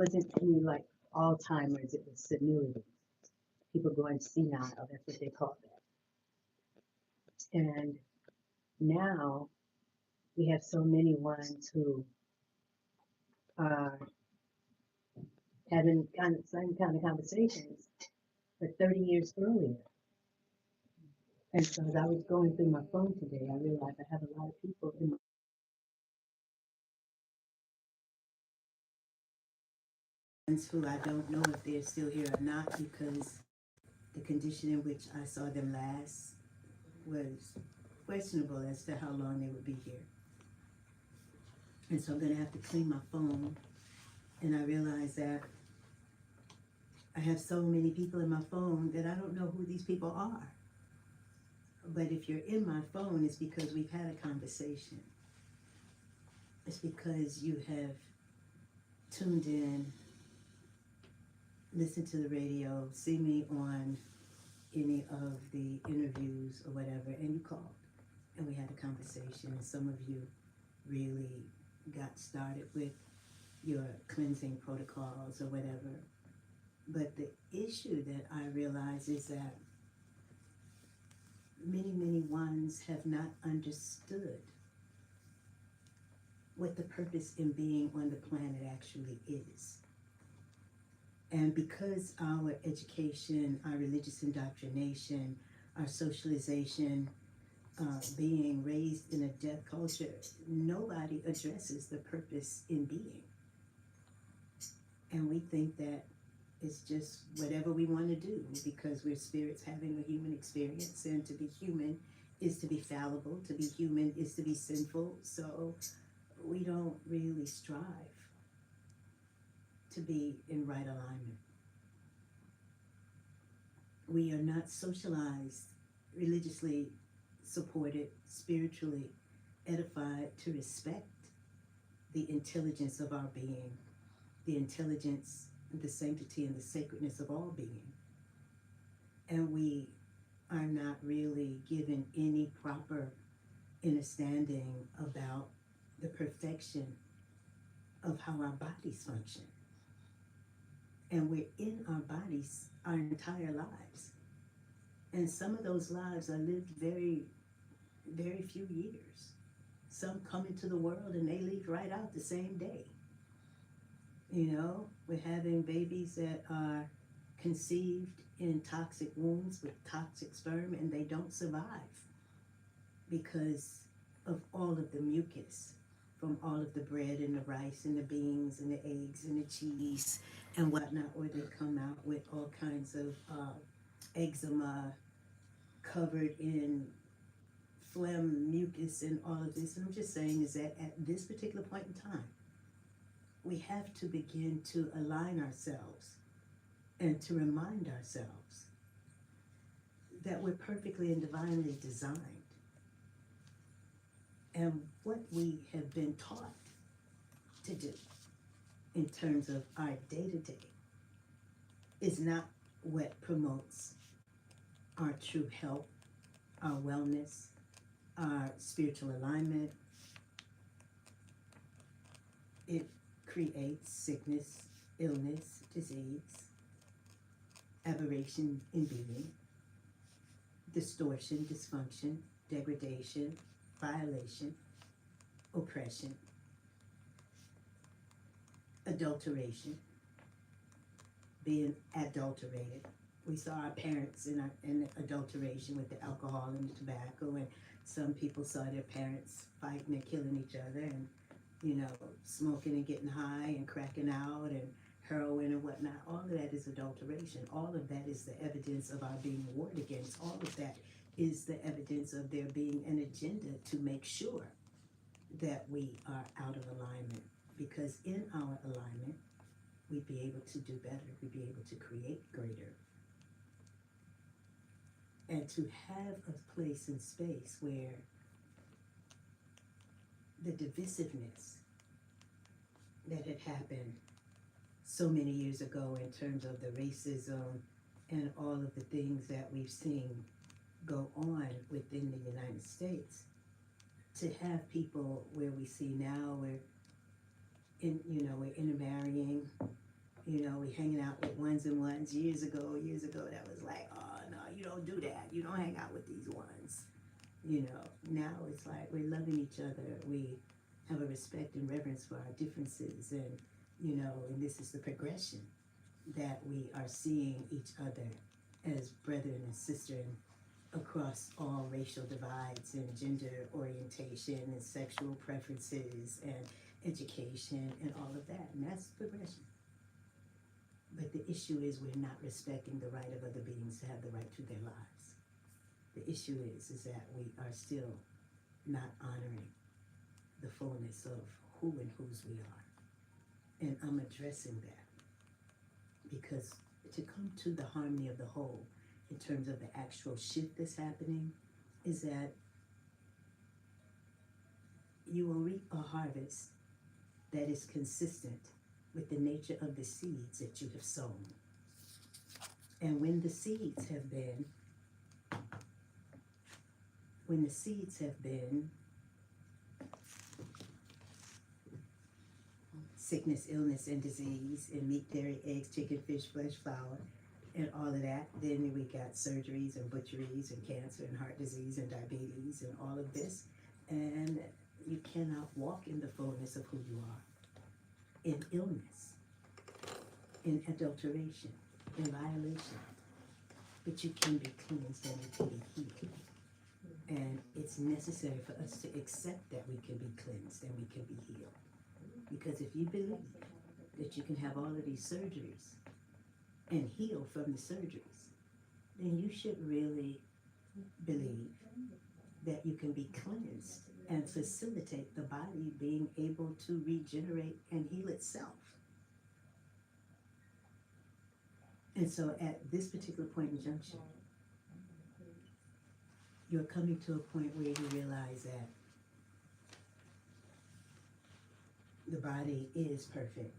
wasn't any like Alzheimer's, it was senility. People going senile, that's what they call that. And now we have so many ones who are having kind of same kind of conversations, but 30 years earlier. And so as I was going through my phone today, I realized I have a lot of people in my friends who I don't know if they're still here or not because the condition in which I saw them last was questionable as to how long they would be here. And so I'm going to have to clean my phone. And I realized that I have so many people in my phone that I don't know who these people are. But if you're in my phone, it's because we've had a conversation. It's because you have tuned in, listened to the radio, see me on any of the interviews or whatever, and you called. And we had a conversation. And some of you really got started with your cleansing protocols or whatever. But the issue that I realize is that many ones have not understood what the purpose in being on the planet actually is. And because our education, our religious indoctrination, our socialization, being raised in a deaf culture, nobody addresses the purpose in being. And we think that it's just whatever we want to do because we're spirits having a human experience, and to be human is to be fallible, to be human is to be sinful. So we don't really strive to be in right alignment. We are not socialized, religiously supported, spiritually edified to respect the intelligence of our being, the intelligence, the sanctity, and the sacredness of all being. And we are not really given any proper understanding about the perfection of how our bodies function. And we're in our bodies our entire lives. And some of those lives are lived very, very few years. Some come into the world and they leave right out the same day. You know, we're having babies that are conceived in toxic wombs with toxic sperm, and they don't survive because of all of the mucus from all of the bread and the rice and the beans and the eggs and the cheese and whatnot, or they come out with all kinds of eczema covered in phlegm, mucus, and all of this. And I'm just saying is that at this particular point in time, we have to begin to align ourselves and to remind ourselves that we're perfectly and divinely designed. And what we have been taught to do in terms of our day-to-day is not what promotes our true health, our wellness, our spiritual alignment. It creates sickness, illness, disease, aberration in being, distortion, dysfunction, degradation, violation, oppression, adulteration, being adulterated. We saw our parents in adulteration with the alcohol and the tobacco, and some people saw their parents fighting and killing each other, and you know, smoking and getting high and cracking out and heroin and whatnot. All of that is adulteration. All of that is the evidence of our being warred against. All of that is the evidence of there being an agenda to make sure that we are out of alignment. Because in our alignment, we'd be able to do better. We'd be able to create greater. And to have a place and space where the divisiveness that had happened so many years ago in terms of the racism and all of the things that we've seen go on within the United States, to have people where we see now we're intermarrying, we hanging out with ones and ones years ago, that was like, oh no, you don't do that. You don't hang out with these ones. Now it's like we're loving each other. We have a respect and reverence for our differences, and this is the progression that we are seeing each other as brethren and sisters across all racial divides and gender orientation and sexual preferences and education and all of that. And that's progression. But the issue is we're not respecting the right of other beings to have the right to their lives. The issue is that we are still not honoring the fullness of who and whose we are. And I'm addressing that because to come to the harmony of the whole in terms of the actual shift that's happening is that you will reap a harvest that is consistent with the nature of the seeds that you have sown. And when the seeds have been sickness, illness, and disease, and meat, dairy, eggs, chicken, fish, flesh, flour, and all of that, then we got surgeries and butcheries and cancer and heart disease and diabetes and all of this. And you cannot walk in the fullness of who you are in illness, in adulteration, in violation. But you can be cleansed and you can be healed. And it's necessary for us to accept that we can be cleansed and we can be healed. Because if you believe that you can have all of these surgeries and heal from the surgeries, then you should really believe that you can be cleansed and facilitate the body being able to regenerate and heal itself. And so at this particular point in junction, you're coming to a point where you realize that the body is perfect,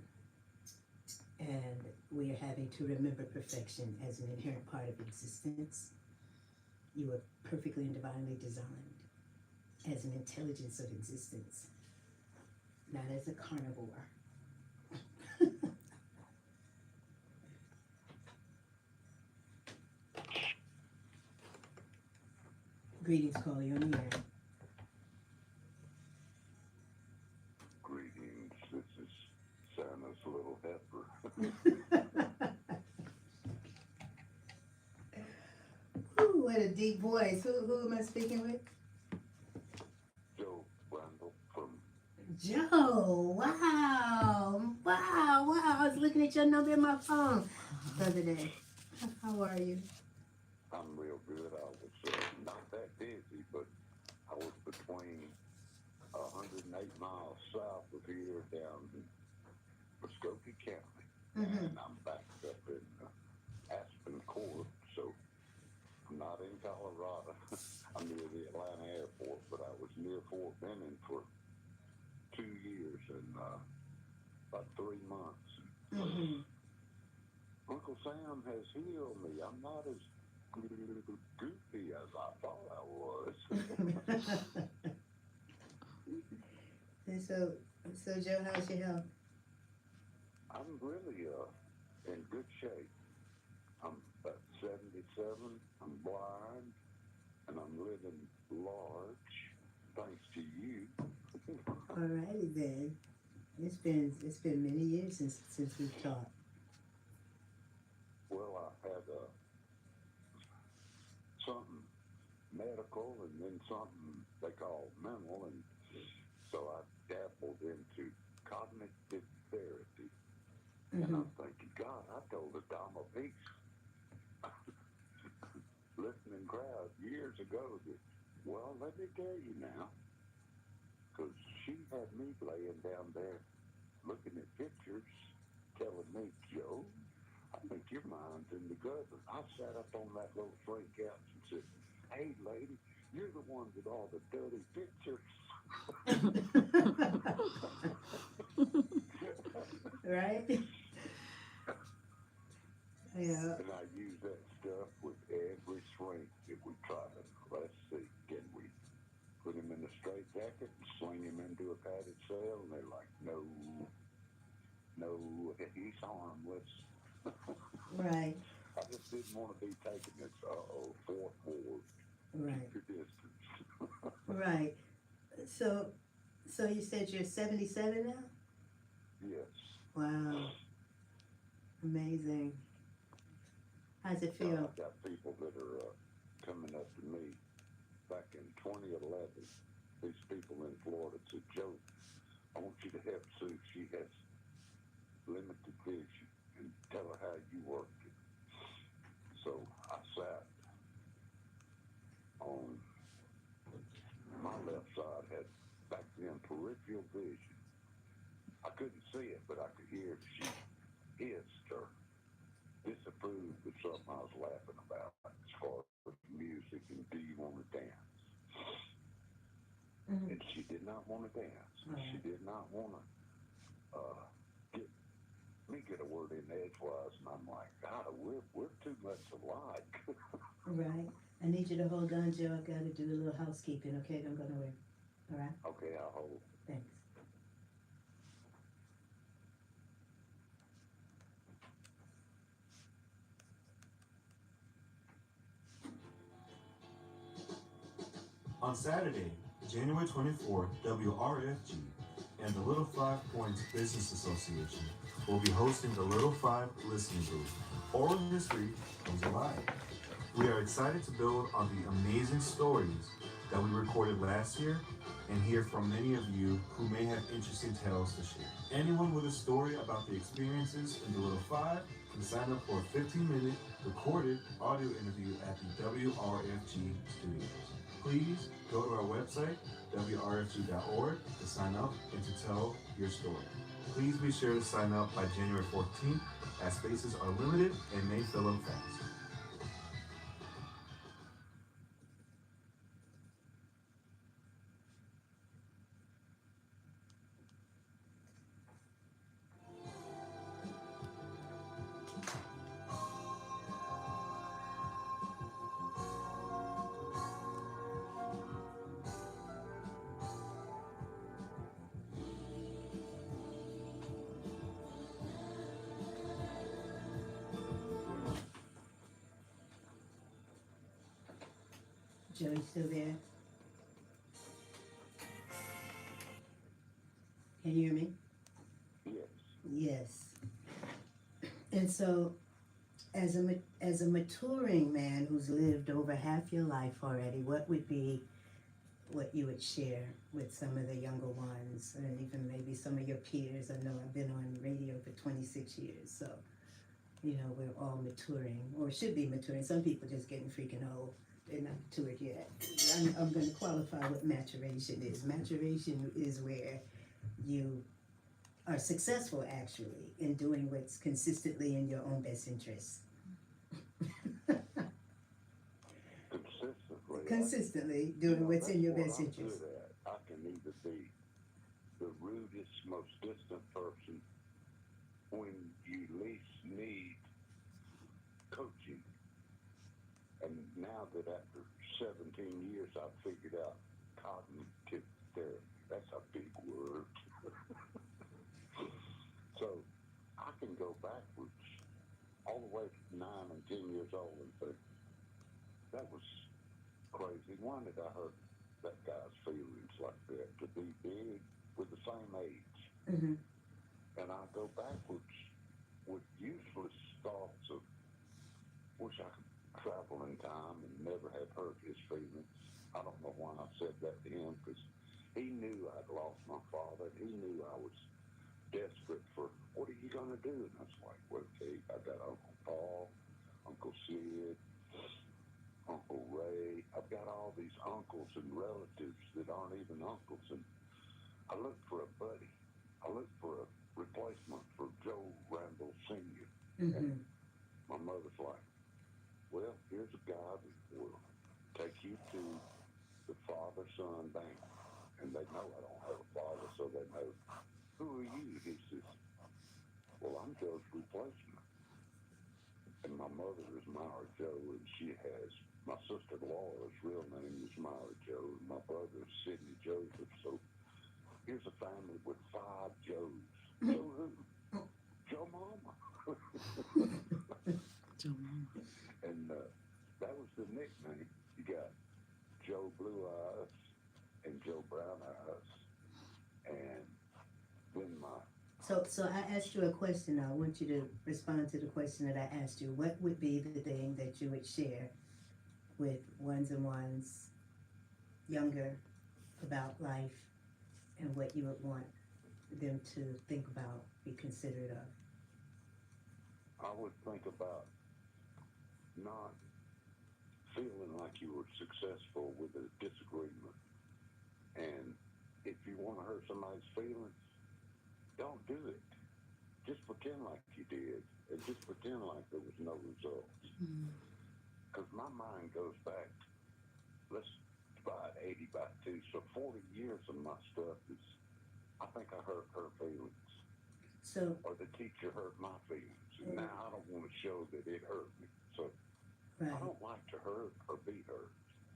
and we are having to remember perfection as an inherent part of existence. You are perfectly and divinely designed as an intelligence of existence, not as a carnivore. Greetings, call you on the air. Greetings, this is Santa's little heifer. Ooh, what a deep voice. Who am I speaking with? Joe Randall from... Joe, wow. I was looking at your number in my phone the other day. How are you? I'm real good. I was not that busy, but I was between 108 miles south of here down in Muskogee County. Mm-hmm. And I'm backed up in Aspen Court, so I'm not in Colorado. I'm near the Atlanta airport, but I was near Fort Benning for 2 years and about 3 months. Mm-hmm. Uncle Sam has healed me. I'm not as goofy as I thought I was. And so Joe, how's your health? I'm really in good shape. I'm about 77. I'm blind, and I'm living large, thanks to you. Alrighty then. It's been many years since we've talked. Well, I had something medical and then something they call mental, and so I dabbled into cognitive therapy. Mm-hmm. And I'm thinking, God, I told Adama Peace listening crowd years ago that, well, let me tell you now, because she had me laying down there looking at pictures, telling me, Joe, I think your mind's in the gutter. I sat up on that little frame couch and said, hey, lady, you're the one with all the dirty pictures. Right? Yeah. And I use that stuff with every shrink that we try to, let's see, can we put him in a straight jacket and sling him into a padded cell? And they're like, no, no, he's harmless. Right. I just didn't want to be taking this fourth ward. Right. Keep your distance. Right. So, so you said you're 77 now? Yes. Wow. Amazing. How's it feel? I've got people that are coming up to me back in 2011. These people in Florida said, Joe, I want you to help Sue. She has limited vision, and tell her how you worked it. So I sat on my left side, had back then peripheral vision. I couldn't see it, but I could hear she hissed or disapproved of something I was laughing about as far as music and do you want to dance? Mm-hmm. And she did not want to dance. Right. She did not want to get a word in edgewise, and I'm like, God, we're too much alike. Right. I need you to hold on, Joe. I've got to do a little housekeeping, okay? Don't go nowhere. All right? Okay, I'll hold. Thanks. On Saturday, January 24th, WRFG and the Little Five Points Business Association will be hosting the Little Five Listening Booth. Oral history comes alive. We are excited to build on the amazing stories that we recorded last year and hear from many of you who may have interesting tales to share. Anyone with a story about the experiences in the Little Five can sign up for a 15-minute recorded audio interview at the WRFG studios. Please go to our website, WRFG.org, to sign up and to tell your story. Please be sure to sign up by January 14th, as spaces are limited and may fill up fast. Joe, you still there? Can you hear me? Yes. Yes. And so, as a maturing man who's lived over half your life already, what would be what you would share with some of the younger ones and even maybe some of your peers? I know I've been on radio for 26 years, so you know we're all maturing or should be maturing. Some people just getting freaking old. They're not matured yet. I'm going to qualify what maturation is. Maturation is where you are successful actually in doing what's consistently in your own best interest. Consistently doing what's in your best interest. I can either be the rudest, most distant person when you least need coaching. And now that after 17 years I've figured out cognitive therapy, that's a big word. So I can go backwards all the way to 9 and 10 years old and think, that was crazy. Why did I hurt that guy's feelings like that? To be big with the same age. Mm-hmm. And I go backwards with useless thoughts of, wish I could travel in time and never have hurt his feelings. I don't know why I said that to him, because he knew I'd lost my father. He knew I was desperate for, what are you going to do? And I was like, well, okay, I got Uncle Paul, Uncle Sid, Uncle Ray. I've got all these uncles and relatives that aren't even uncles. And I looked for a buddy. I looked for a replacement for Joe Randall Sr. Mm-hmm. And my mother's like, well, here's a guy that will take you to the father-son bank. And they know I don't have a father, so they know, who are you? He says, well, I'm Joe's replacement. And my mother is Myra Joe, and she has, my sister Laura's real name is Myra Joe, and my brother is Sidney Joseph. So here's a family with 5 Joes. Joe who? Joe Mama. Joe Mama. And that was the nickname. You got Joe Blue Eyes and Joe Brown Eyes. And then So I asked you a question. I want you to respond to the question that I asked you. What would be the thing that you would share with ones and ones younger about life and what you would want them to think about, be considerate of? I would think about not feeling like you were successful with a disagreement. And if you want to hurt somebody's feelings, don't do it. Just pretend like you did, and just pretend like there was no results. Because my mind goes back, let's divide 80 by 2, so 40 years of my stuff is, I think I hurt her feelings. So, Or the teacher hurt my feelings. And now I don't want to show that it hurt me. So right, I don't like to hurt or be hurt.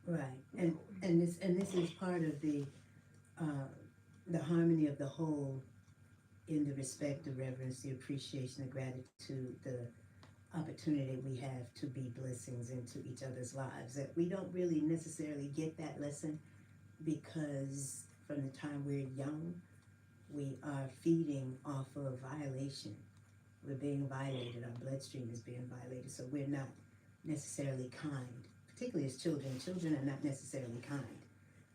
right, and this is part of the harmony of the whole, in the respect, the reverence, the appreciation, the gratitude, the opportunity we have to be blessings into each other's lives. That we don't really necessarily get that lesson because from the time we're young, we are feeding off of violation. We're being violated. Our bloodstream is being violated. So we're not necessarily kind, particularly as children. Children are not necessarily kind.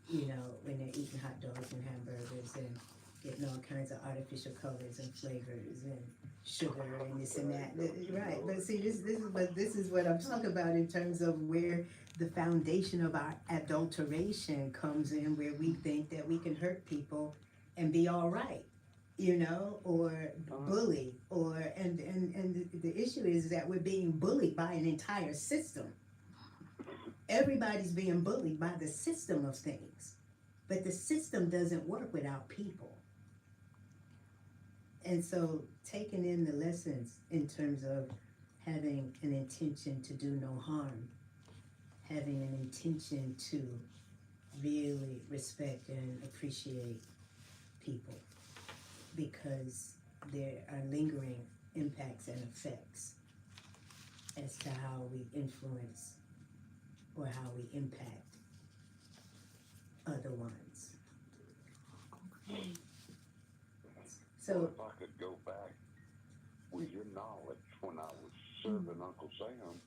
You know, when they're eating hot dogs and hamburgers and getting all kinds of artificial colors and flavors and sugar and this and that. Right, but see, this is what I'm talking about in terms of where the foundation of our adulteration comes in, where we think that we can hurt people and be all right, you know, or bully, or and the issue is that we're being bullied by an entire system. Everybody's being bullied by the system of things, but the system doesn't work without people. And so taking in the lessons in terms of having an intention to do no harm, having an intention to really respect and appreciate people, because there are lingering impacts and effects as to how we influence or how we impact other ones. Okay. Well, So, if I could go back with your knowledge when I was serving Uncle Sam,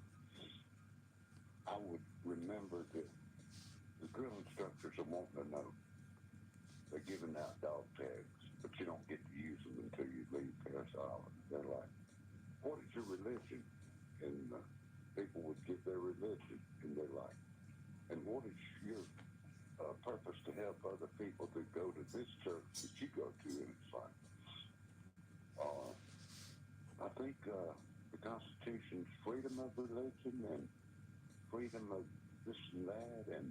I would remember that the drill instructors are wanting to know. They're giving out dog tags, but you don't get to use them until you leave Paris Island. They're like, what is your religion? And people would give their religion, and they're like, and what is your purpose to help other people to go to this church that you go to? And it's like, I think the Constitution's freedom of religion and freedom of this and that, and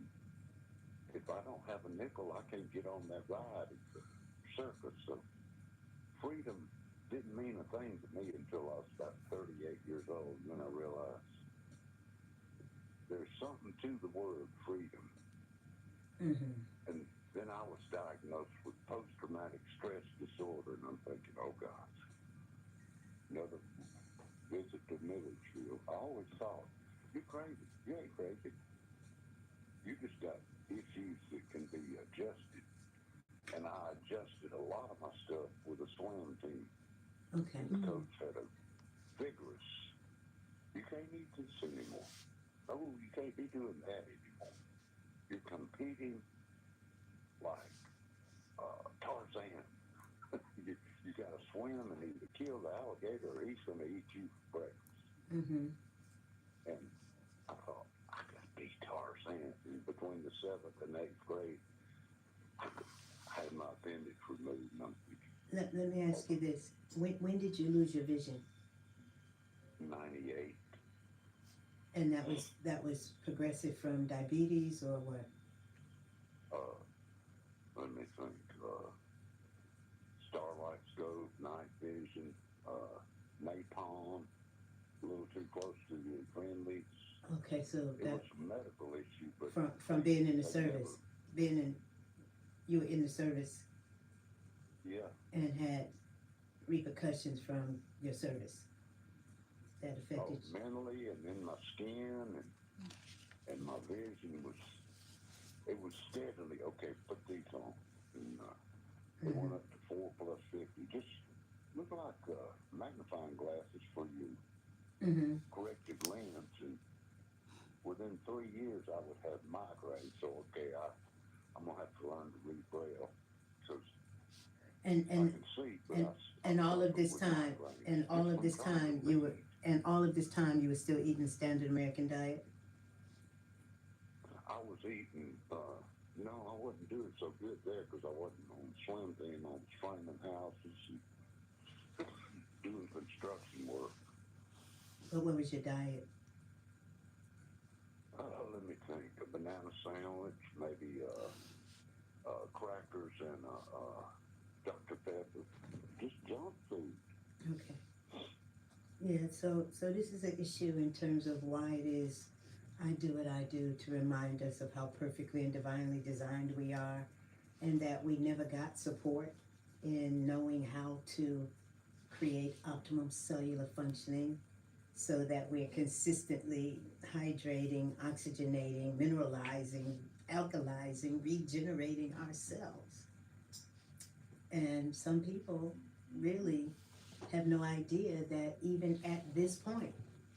if I don't have a nickel, I can't get on that ride at the circus. So freedom didn't mean a thing to me until I was about 38 years old, and then I realized there's something to the word freedom. And then I was diagnosed with post-traumatic stress disorder, and I'm thinking, oh gosh, another visit to Milledgeville. I always thought, you're crazy. You ain't crazy. You just got issues that can be adjusted. And I adjusted a lot of my stuff with a swim team. okay. And the coach had a vigorous, you can't eat this anymore. Oh, you can't be doing that anymore. You're competing like Tarzan. you got to swim and either kill the alligator or he's going to eat you for breakfast. And I thought, I could be Tarzan. And between the 7th and 8th grade, I had my appendix removed. Let me ask you this. When did you lose your vision? 98. And that was progressive from diabetes or what? Let me think. Starlight scope, night vision, napalm, a little too close to the friendlies. Okay, so It that was a medical issue, but from being in the they service, you were in the service yeah, and had repercussions from your service that Oh, affected you? mentally, and then my skin, and my vision was, it was steadily, okay, put these on. And it went up to 4 plus 50. Just look like magnifying glasses for your Mm-hmm. corrected lens. And within 3 years, I would have migraine. So, okay, I'm going to have to learn to read Braille. Because And I can see, but and I all of suffer this with time, migraines. and all Just of from this trying to time you were, read. and all of this time you were still eating standard American diet. I was eating, no, I wasn't doing so good there because I wasn't on Slim Thing. I was framing houses and doing construction work. But what was your diet? Let me think. A banana sandwich, maybe crackers and Dr. Pepper. Just junk food. Okay. Yeah. So this is an issue in terms of why it is I do what I do to remind us of how perfectly and divinely designed we are, and that we never got support in knowing how to create optimum cellular functioning so that we're consistently hydrating, oxygenating, mineralizing, alkalizing, regenerating ourselves. And some people really have no idea that even at this point,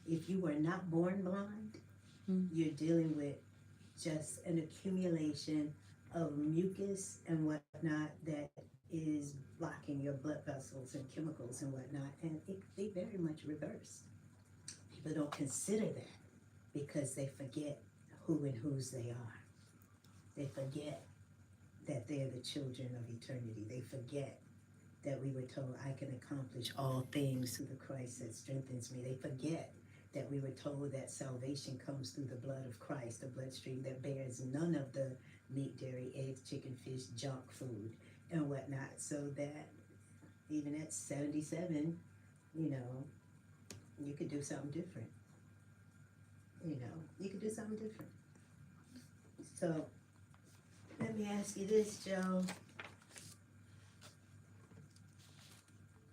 if you were not born blind, you're dealing with just an accumulation of mucus and whatnot that is blocking your blood vessels and chemicals and whatnot, and it can be very much reversed. People don't consider that because they forget who and whose they are. They forget that they're the children of eternity. They forget that we were told, I can accomplish all things through the Christ that strengthens me. They forget that we were told that salvation comes through the blood of Christ, the bloodstream that bears none of the meat, dairy, eggs, chicken, fish, junk food, and whatnot. So that even at 77, you know, you could do something different. You know, you could do something different. So let me ask you this, Joe.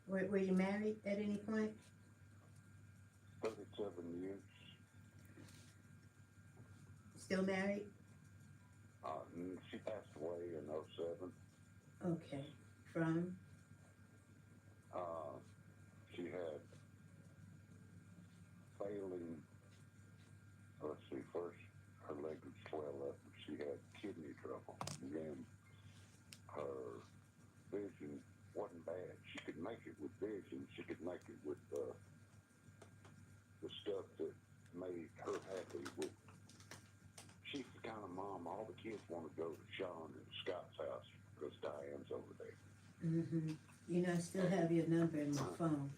Were you married at any point? 37 years. Still married? She passed away in '07. Okay. From? She had failing, let's see, first her leg would swell up and she had kidney trouble. And then her vision wasn't bad. She could make it with vision. She could make it with the stuff that made her happy. With she's the kind of mom all the kids want to go to Sean and Scott's house because Diane's over there. Mm-hmm. You know, I still have your number in my phone.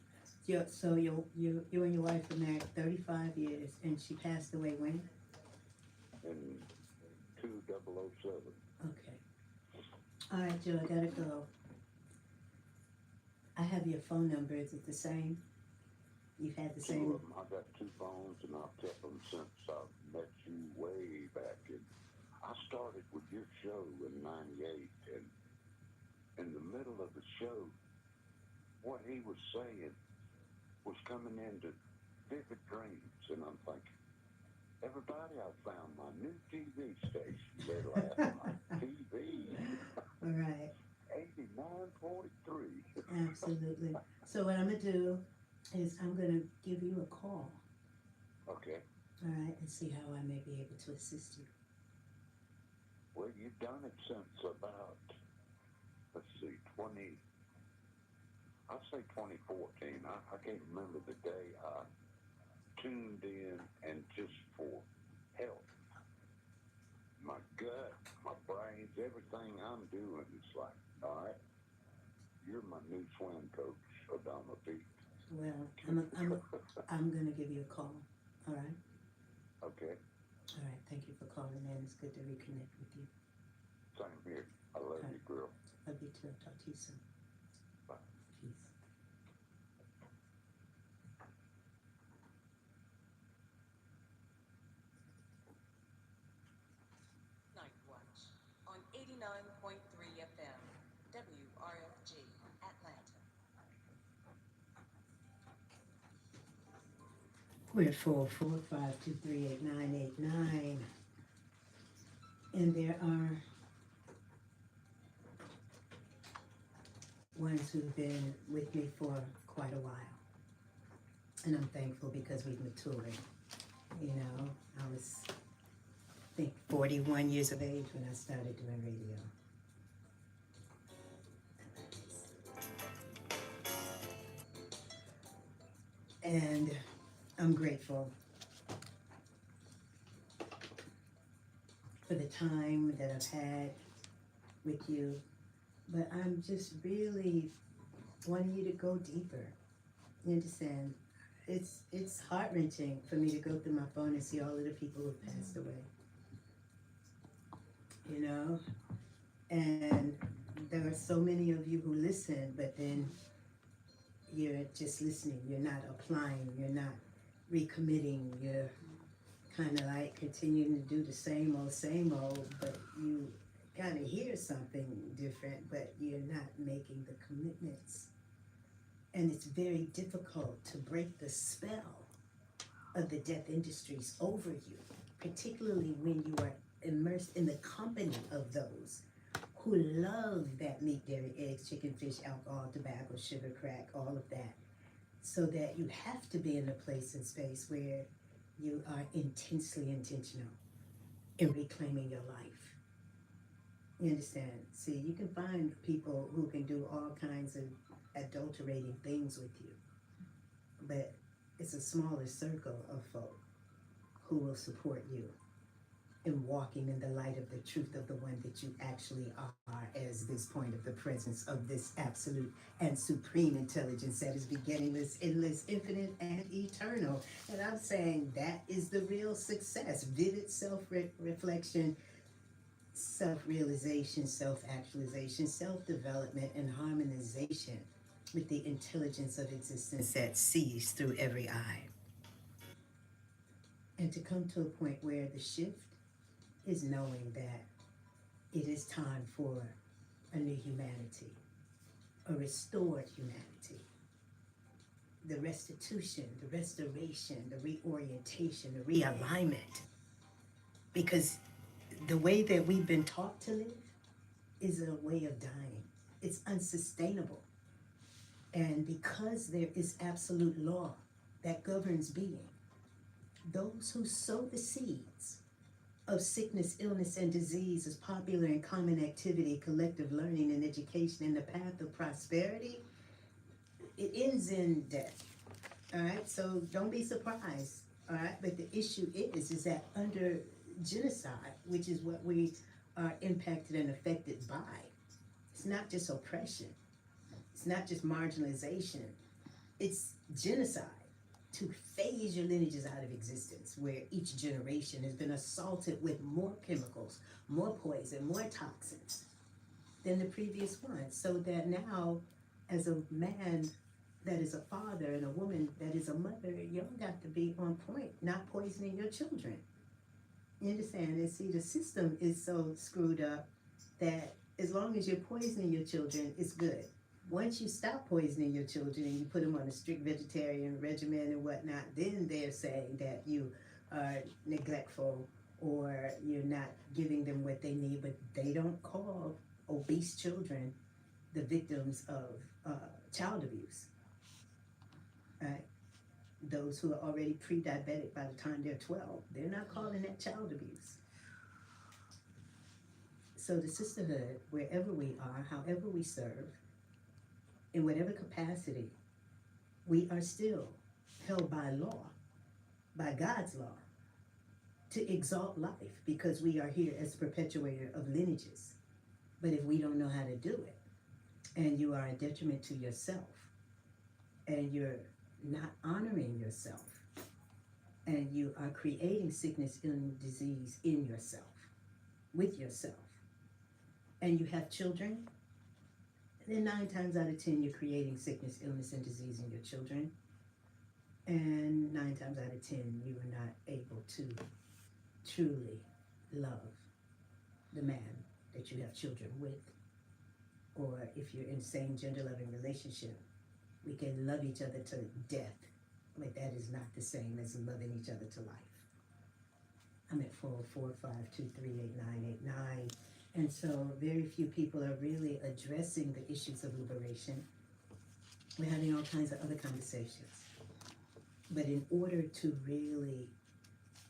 So you and your wife were married 35 years, and she passed away when? In 2007. Okay. All right, Joe, I gotta go. I have your phone number. Is it the same? You've had the Two same. of them. I got 2 phones, and I've kept them since I met you way back. And I started with your show in '98, and in the middle of the show, what he was saying was coming into vivid dreams, and I'm thinking, everybody, I found my new TV station. They're laughing like, TV? All right. 89.3. Absolutely. So what I'm gonna do is I'm gonna give you a call. Okay. All right, and see how I may be able to assist you. Well, you've done it since about, let's see, I'd say 2014. I can't remember the day I tuned in, and just for health, my gut, my brains, everything I'm doing is like, all right, you're my new swim coach, Adama Pete. Well, I'm gonna give you a call. All right. Okay. All right. Thank you for calling in. It's good to reconnect with you. Same here. I love you, girl. Love you too. Talk to you soon. Bye. Peace. Night Watch on 89.3 FM, WRFG, Atlanta. We're 445238989. And there are ones who've been with me for quite a while. And I'm thankful because we've matured. You know, I was, I think, 41 years of age when I started doing radio. And I'm grateful for the time that I've had with you. But I'm just really wanting you to go deeper. You understand? It's heart-wrenching for me to go through my phone and see all of the people who have passed away. You know? And there are so many of you who listen, but then you're just listening. You're not applying. You're not recommitting. You're kind of like continuing to do the same old, but you kind of hear something different, but you're not making the commitments. And it's very difficult to break the spell of the death industries over you, particularly when you are immersed in the company of those who love that meat, dairy, eggs, chicken, fish, alcohol, tobacco, sugar, crack, all of that. So that you have to be in a place and space where you are intensely intentional in reclaiming your life. You understand? See, you can find people who can do all kinds of adulterating things with you, but it's a smaller circle of folk who will support you in walking in the light of the truth of the one that you actually are as this point of the presence of this absolute and supreme intelligence that is beginningless, endless, infinite, and eternal. And I'm saying that is the real success. Vivid self-reflection, self-realization, self-actualization, self-development, and harmonization with the intelligence of existence that sees through every eye. And to come to a point where the shift is knowing that it is time for a new humanity, a restored humanity, the restitution, the restoration, the reorientation, the realignment. Because the way that we've been taught to live is a way of dying. It's unsustainable. And because there is absolute law that governs being, those who sow the seeds of sickness, illness, and disease as popular and common activity, collective learning, and education in the path of prosperity, it ends in death. All right, so don't be surprised. All right, but the issue is that under genocide, which is what we are impacted and affected by, it's not just oppression, it's not just marginalization, it's genocide. To phase your lineages out of existence, where each generation has been assaulted with more chemicals, more poison, more toxins than the previous one. So that now, as a man that is a father and a woman that is a mother, y'all got to be on point, not poisoning your children. You understand? And see, the system is so screwed up that as long as you're poisoning your children, it's good. Once you stop poisoning your children and you put them on a strict vegetarian regimen and whatnot, then they're saying that you are neglectful or you're not giving them what they need, but they don't call obese children the victims of child abuse. Right? Those who are already pre-diabetic by the time they're 12, they're not calling that child abuse. So the sisterhood, wherever we are, however we serve, in whatever capacity, we are still held by law, by God's law, to exalt life because we are here as perpetuator of lineages. But if we don't know how to do it, and you are a detriment to yourself, and you're not honoring yourself, and you are creating sickness and disease in yourself, with yourself, and you have children, then 9 times out of 10, you're creating sickness, illness, and disease in your children. And 9 times out of 10, you are not able to truly love the man that you have children with. Or if you're in the same gender-loving relationship, we can love each other to death but that is not the same as loving each other to life. I'm at 404-523-8989. And so very few people are really addressing the issues of liberation. We're having all kinds of other conversations. But in order to really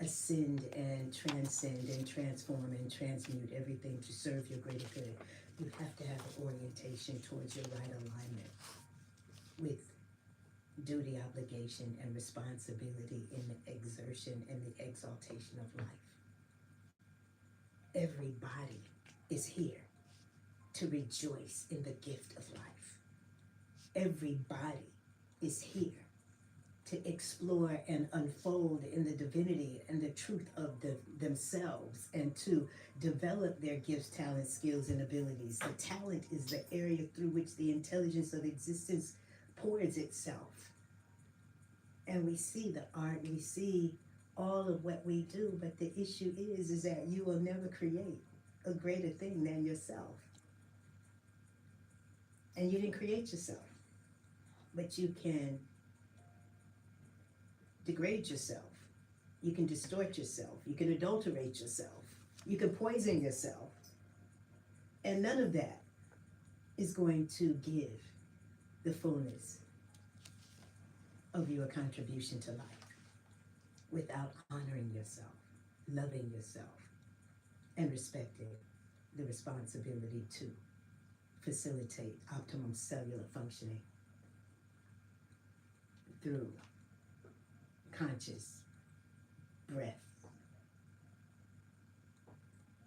ascend and transcend and transform and transmute everything to serve your greater good, you have to have an orientation towards your right alignment with duty, obligation, and responsibility in the exertion and the exaltation of life. Everybody is here to rejoice in the gift of life. Everybody is here to explore and unfold in the divinity and the truth of themselves, and to develop their gifts, talents, skills, and abilities. The talent is the area through which the intelligence of existence pours itself. And we see the art, we see all of what we do, but the issue is that you will never create a greater thing than yourself. And you didn't create yourself, but you can degrade yourself, you can distort yourself, you can adulterate yourself, you can poison yourself, and none of that is going to give the fullness of your contribution to life without honoring yourself, loving yourself, and respecting the responsibility to facilitate optimum cellular functioning through conscious breath.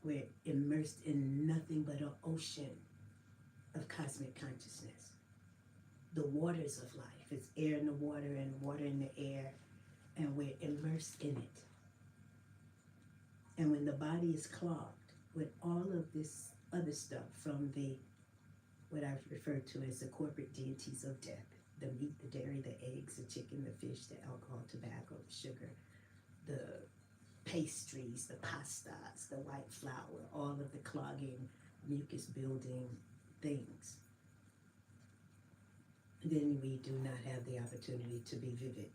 We're immersed in nothing but an ocean of cosmic consciousness. The waters of life. It's air in the water and water in the air, and we're immersed in it. And when the body is clogged with all of this other stuff from what I've referred to as the corporate deities of death, the meat, the dairy, the eggs, the chicken, the fish, the alcohol, tobacco, the sugar, the pastries, the pastas, the white flour, all of the clogging, mucus building things, then we do not have the opportunity to be vivid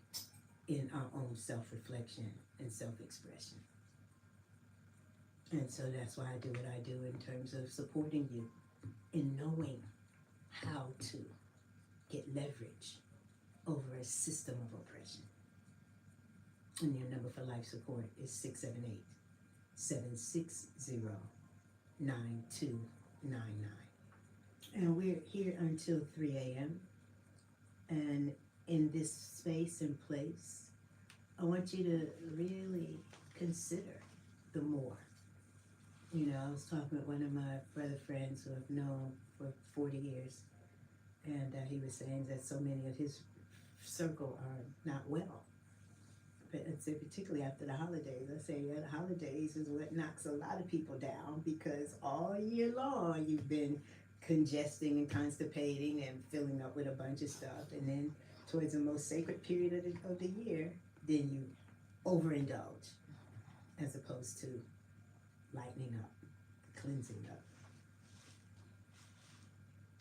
in our own self-reflection and self-expression. And so that's why I do what I do in terms of supporting you in knowing how to get leverage over a system of oppression. And your number for life support is 678-760-9299. And we're here until 3 a.m. And in this space and place, I want you to really consider the more. You know, I was talking with one of my brother friends who I've known for 40 years, and he was saying that so many of his circle are not well. But I'd say particularly after the holidays. I say, yeah, the holidays is what knocks a lot of people down, because all year long you've been congesting and constipating and filling up with a bunch of stuff, and then towards the most sacred period of the year, then you overindulge as opposed to lightening up, cleansing up.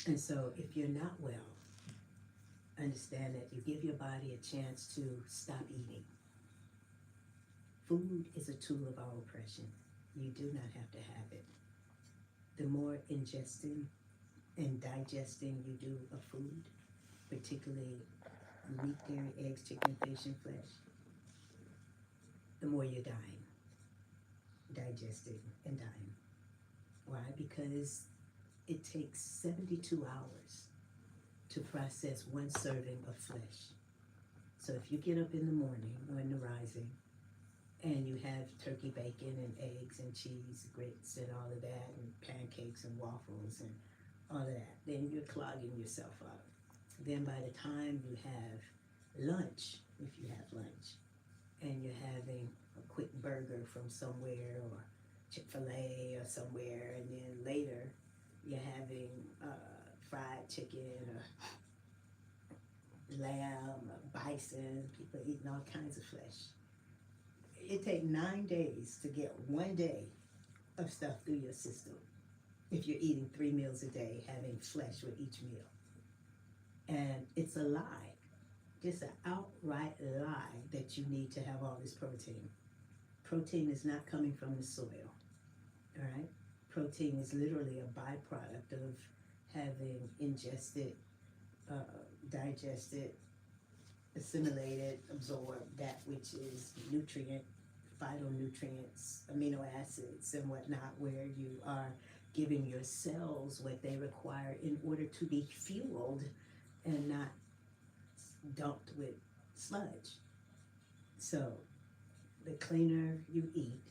And so if you're not well, understand that you give your body a chance to stop eating. Food is a tool of our oppression. You do not have to have it. The more ingesting and digesting you do of food, particularly meat, dairy, eggs, chicken, fish, and flesh, the more you're dying, digesting and dying. Why? Because it takes 72 hours to process one serving of flesh. So if you get up in the morning or in the rising and you have turkey bacon and eggs and cheese, grits and all of that, and pancakes and waffles and all of that, then you're clogging yourself up. Then by the time you have lunch, if you have lunch, and you're having a quick burger from somewhere, or Chick-fil-A or somewhere, and then later you're having fried chicken or lamb or bison, people eating all kinds of flesh. It takes 9 days to get 1 day of stuff through your system if you're eating 3 meals a day, having flesh with each meal. And it's a lie just an outright lie that you need to have all this protein. Protein is not coming from the soil, all right? Protein is literally a byproduct of having ingested, digested, assimilated, absorbed that which is nutrient, phytonutrients, amino acids, and whatnot, where you are giving your cells what they require in order to be fueled and not dumped with sludge. So the cleaner you eat,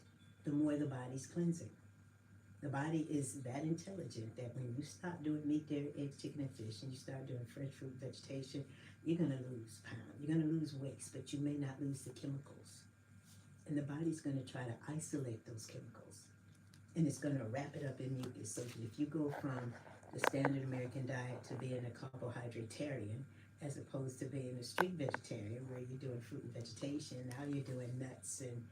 the more the body's cleansing. The body is that intelligent that when you stop doing meat, dairy, eggs, chicken, and fish, and you start doing fresh fruit, vegetation, you're going to lose pounds. You're going to lose weight, but you may not lose the chemicals. And the body's going to try to isolate those chemicals. And it's going to wrap it up in mucus. So if you go from the standard American diet to being a carbohydratarian, as opposed to being a street vegetarian, where you're doing fruit and vegetation, now you're doing nuts and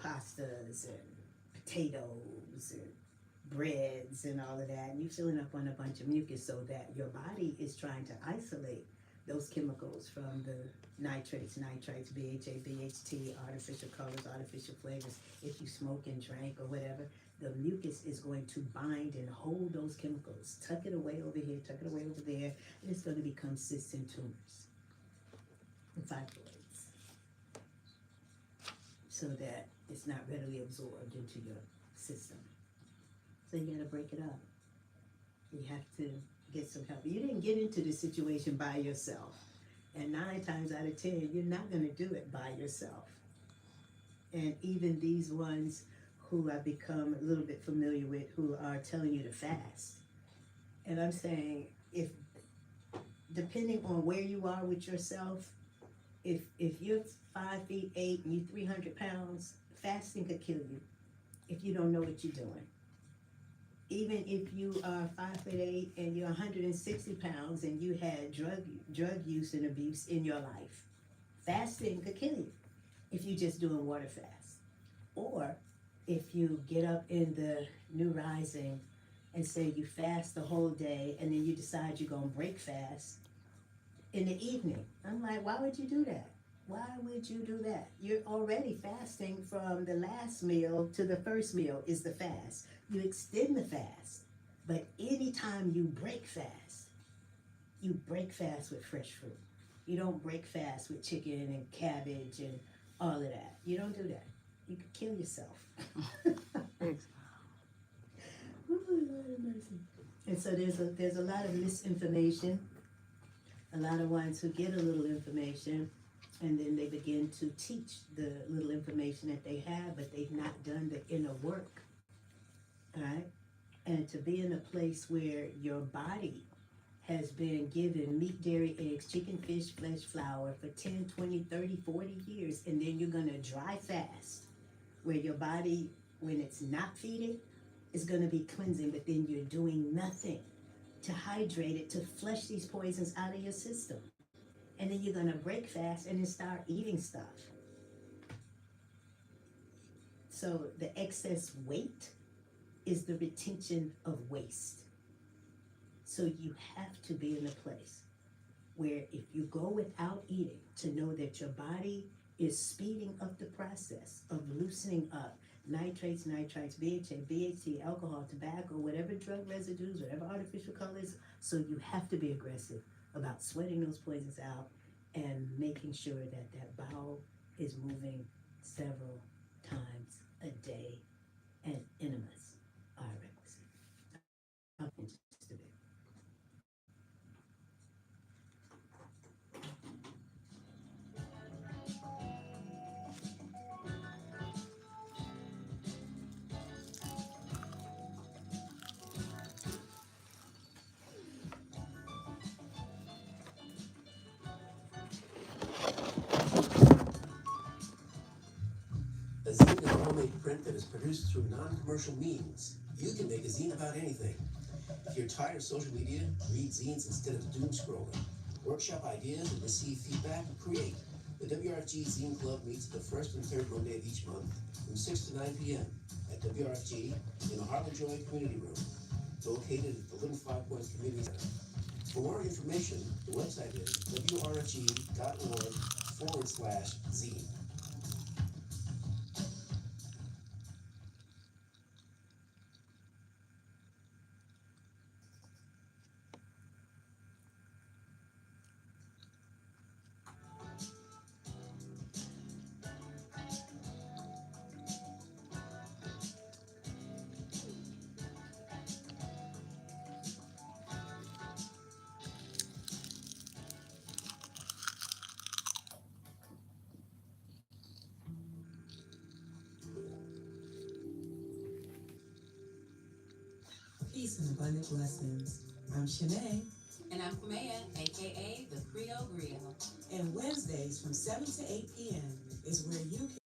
pastas and potatoes and breads and all of that, and you're filling up on a bunch of mucus, so that your body is trying to isolate those chemicals from the nitrates, BHA, BHT, artificial colors, artificial flavors. If you smoke and drank or whatever, the mucus is going to bind and hold those chemicals, tuck it away over here, tuck it away over there, and it's going to become cysts and tumors and fibroids, so that it's not readily absorbed into your system. So you gotta break it up. You have to get some help. You didn't get into this situation by yourself. And 9 times out of 10, you're not gonna do it by yourself. And even these ones who I've become a little bit familiar with, who are telling you to fast. And I'm saying, if, depending on where you are with yourself, if you're 5 feet 8 and you're 300 pounds, fasting could kill you if you don't know what you're doing. Even if you are 5 foot 8 and you're 160 pounds and you had drug use and abuse in your life, fasting could kill you if you're just doing water fast. Or if you get up in the new rising and say you fast the whole day and then you decide you're gonna break fast in the evening. I'm like, why would you do that? Why would you do that? You're already fasting from the last meal to the first meal is the fast. You extend the fast, but anytime you break fast with fresh fruit. You don't break fast with chicken and cabbage and all of that. You don't do that. You could kill yourself. Ooh, Lord have mercy. And so there's a lot of misinformation, a lot of ones who get a little information and then they begin to teach the little information that they have, but they've not done the inner work, all right? And to be in a place where your body has been given meat, dairy, eggs, chicken, fish, flesh, flour for 10, 20, 30, 40 years, and then you're gonna dry fast, where your body, when it's not feeding, is gonna be cleansing, but then you're doing nothing to hydrate it, to flush these poisons out of your system. And then you're gonna break fast and then start eating stuff. So the excess weight is the retention of waste. So you have to be in a place where if you go without eating, to know that your body is speeding up the process of loosening up nitrates, BHA, BHT, alcohol, tobacco, whatever drug residues, whatever artificial colors. So you have to be aggressive about sweating those poisons out and making sure that that bowel is moving several times a day, and enemas are requisite. Up in just a bit. A zine is a homemade print that is produced through non-commercial means. You can make a zine about anything. If you're tired of social media, read zines instead of doom scrolling. Workshop ideas and receive feedback and create. The WRFG Zine Club meets the first and third Monday of each month from 6 to 9 p.m. at WRFG in the Harlan Joy Community Room, located at the Little 5 Points Community Center. For more information, the website is wrfg.org/zine. Peace and abundant blessings. I'm Shanae, And I'm Kamea, aka the Creole Griot. and Wednesdays from 7 to 8 p.m. is where you can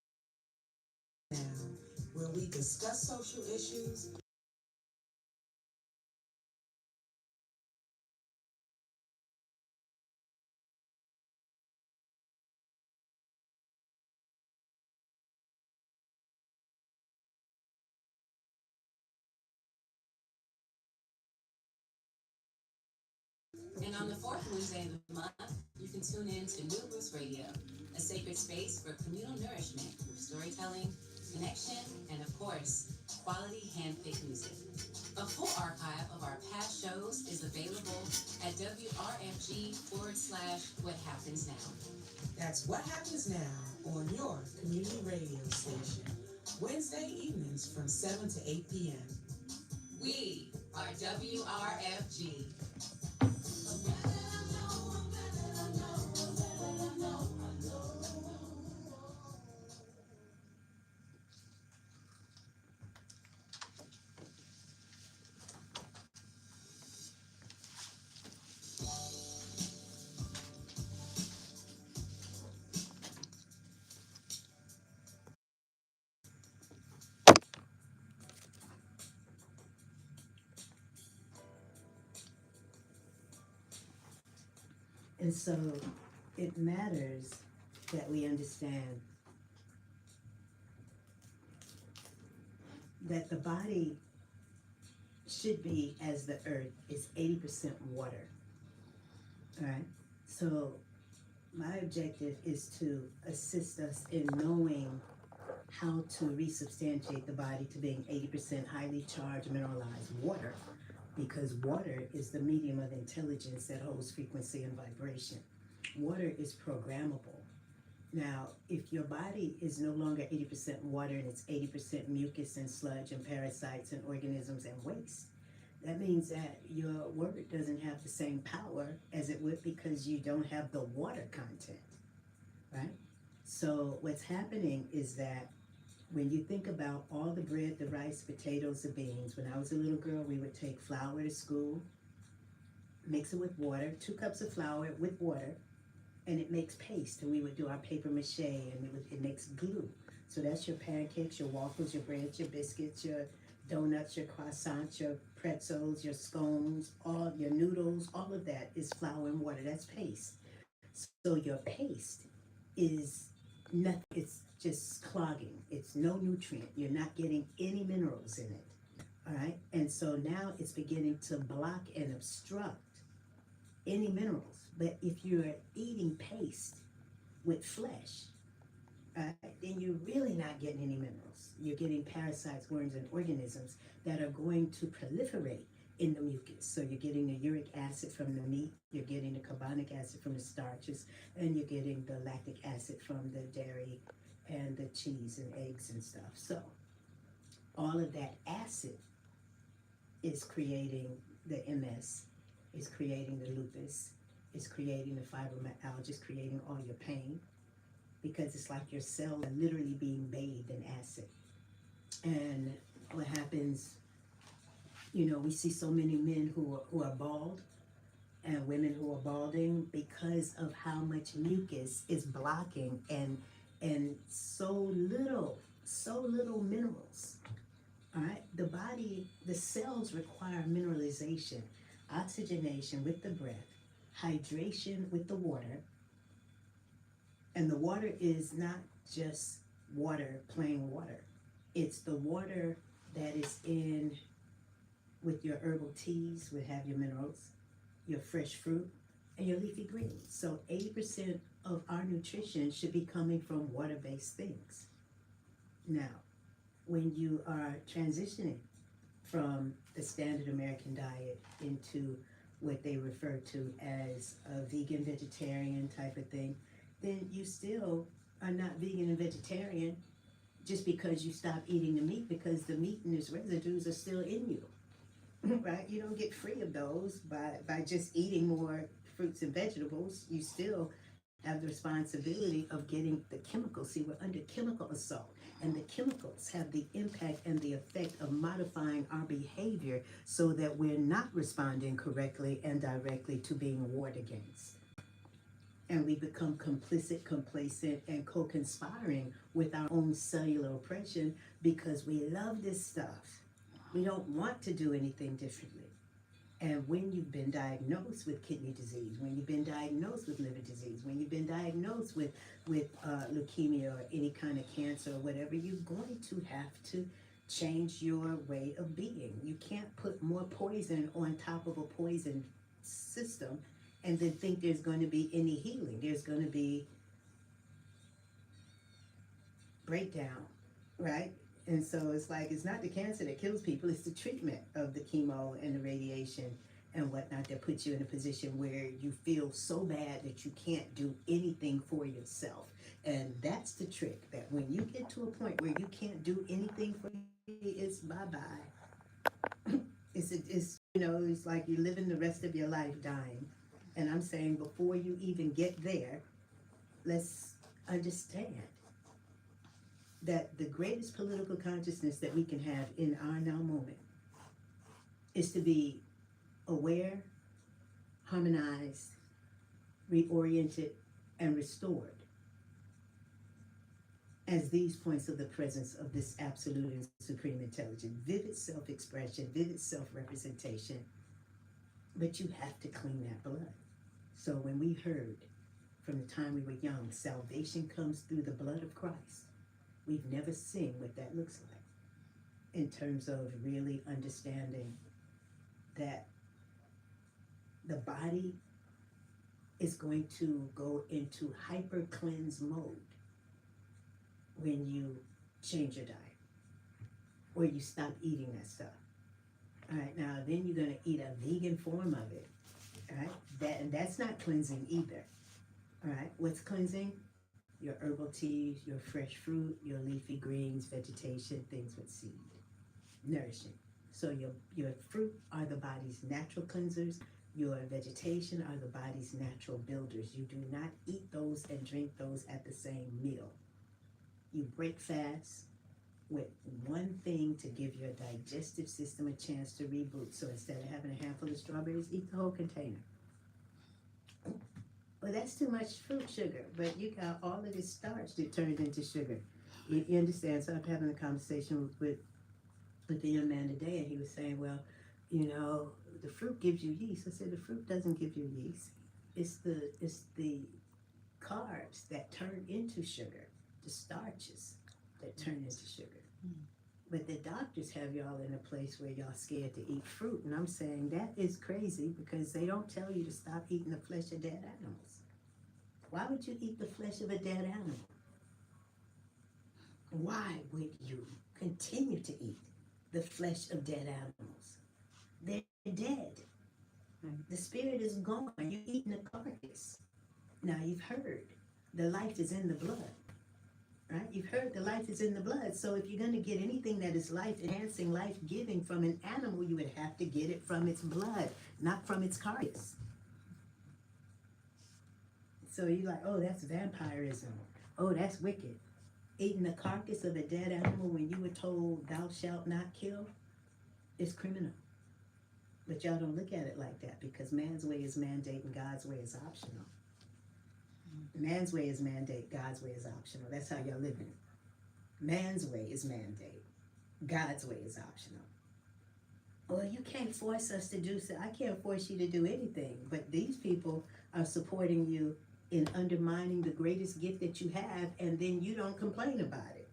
now, where we discuss social issues. And on the fourth Wednesday of the month, you can tune in to New Roots Radio, a sacred space for communal nourishment with storytelling, connection, and of course, quality handpicked music. A full archive of our past shows is available at WRFG/What Happens Now. That's What Happens Now on your community radio station. Wednesday evenings from 7 to 8 p.m. We are WRFG. And so it matters that we understand that the body should be, as the earth is 80% water. All right. So my objective is to assist us in knowing how to resubstantiate the body to being 80% highly charged mineralized water, because water is the medium of intelligence that holds frequency and vibration. Water is programmable. Now, if your body is no longer 80% water and it's 80% mucus and sludge and parasites and organisms and waste, that means that your word doesn't have the same power as it would because you don't have the water content, right? So what's happening is that when you think about all the bread, the rice, potatoes, the beans, when I was a little girl, we would take flour to school, mix it with water, 2 cups of flour with water, and it makes paste. And we would do our paper mache, and it makes glue. So that's your pancakes, your waffles, your breads, your biscuits, your donuts, your croissants, your pretzels, your scones, all your noodles, all of that is flour and water. That's paste. So your paste is nothing. It's just clogging. It's no nutrient. You're not getting any minerals in it. All right. And so now it's beginning to block and obstruct any minerals. But if you're eating paste with flesh, then you're really not getting any minerals. You're getting parasites, worms, and organisms that are going to proliferate in the mucus. So you're getting the uric acid from the meat, you're getting the carbonic acid from the starches, and you're getting the lactic acid from the dairy and the cheese and eggs and stuff. So all of that acid is creating the MS, is creating the lupus, is creating the fibromyalgia, is creating all your pain, because it's like your cells are literally being bathed in acid. And what happens, we see so many men who are bald and women who are balding because of how much mucus is blocking and so little minerals. All right, the body, the cells require mineralization, oxygenation with the breath, hydration with the water. And the water is not just water, plain water. It's the water that is in with your herbal teas would have your minerals. your fresh fruit, and your leafy greens. So 80% of our nutrition should be coming from water-based things. Now, when you are transitioning from the standard American diet into what they refer to as a vegan vegetarian type of thing, then you still are not vegan and vegetarian just because you stop eating the meat, because the meat and its residues are still in you. Right? You don't get free of those by just eating more fruits and vegetables. You still have the responsibility of getting the chemicals. See, we're under chemical assault, and the chemicals have the impact and the effect of modifying our behavior so that we're not responding correctly and directly to being warred against. And we become complicit, complacent, and co-conspiring with our own cellular oppression because we love this stuff. We don't want to do anything differently. And when you've been diagnosed with kidney disease, when you've been diagnosed with liver disease, when you've been diagnosed with leukemia or any kind of cancer or whatever, you're going to have to change your way of being. You can't put more poison on top of a poison system and then think there's going to be any healing. There's going to be breakdown, right? And so it's like, it's not the cancer that kills people, it's the treatment of the chemo and the radiation and whatnot that puts you in a position where you feel so bad that you can't do anything for yourself. And that's the trick, that when you get to a point where you can't do anything for you, it's bye-bye. It's it's like you're living the rest of your life dying. And I'm saying, before you even get there, let's understand that the greatest political consciousness that we can have in our now moment is to be aware, harmonized, reoriented, and restored as these points of the presence of this absolute and supreme intelligence. Vivid self-expression, vivid self-representation, but you have to clean that blood. So when we heard from the time we were young, salvation comes through the blood of Christ, we've never seen what that looks like in terms of really understanding that the body is going to go into hyper cleanse mode when you change your diet or you stop eating that stuff. All right, now then you're going to eat a vegan form of it. All right, that's not cleansing either. All right, what's cleansing? Your herbal teas, your fresh fruit, your leafy greens, vegetation, things with seed, nourishing. So your fruit are the body's natural cleansers. Your vegetation are the body's natural builders. You do not eat those and drink those at the same meal. You break fast with one thing to give your digestive system a chance to reboot. So instead of having a handful of strawberries, eat the whole container. Well, that's too much fruit sugar, but you got all of this starch that turned into sugar. You understand? So I'm having a conversation with the young man today, and he was saying, well, the fruit gives you yeast. I said, the fruit doesn't give you yeast. It's the carbs that turn into sugar, the starches that turn into sugar. But the doctors have y'all in a place where y'all scared to eat fruit. And I'm saying that is crazy, because they don't tell you to stop eating the flesh of dead animals. Why would you eat the flesh of a dead animal? Why would you continue to eat the flesh of dead animals? They're dead. The spirit is gone. You're eating a carcass. Now you've heard the life is in the blood. Right? You've heard the life is in the blood. So if you're going to get anything that is life-enhancing, life-giving from an animal, you would have to get it from its blood, not from its carcass. So you're like, oh, that's vampirism. Oh, that's wicked. Eating the carcass of a dead animal when you were told thou shalt not kill is criminal. But y'all don't look at it like that, because man's way is mandate and God's way is optional. Man's way is mandate, God's way is optional. That's how y'all living. Man's way is mandate, God's way is optional. Well, you can't force us to do so. I can't force you to do anything. But these people are supporting you in undermining the greatest gift that you have, and then you don't complain about it.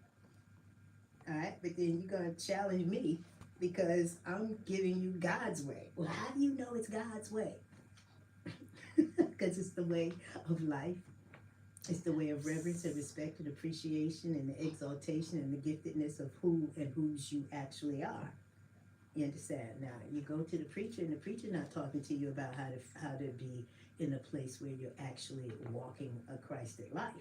All right? But then you're going to challenge me because I'm giving you God's way. Well, how do you know it's God's way? because it's the way of life. It's the way of reverence and respect and appreciation and the exaltation and the giftedness of who and whose you actually are. You understand? Now you go to the preacher, and the preacher not talking to you about how to be in a place where you're actually walking a Christed life.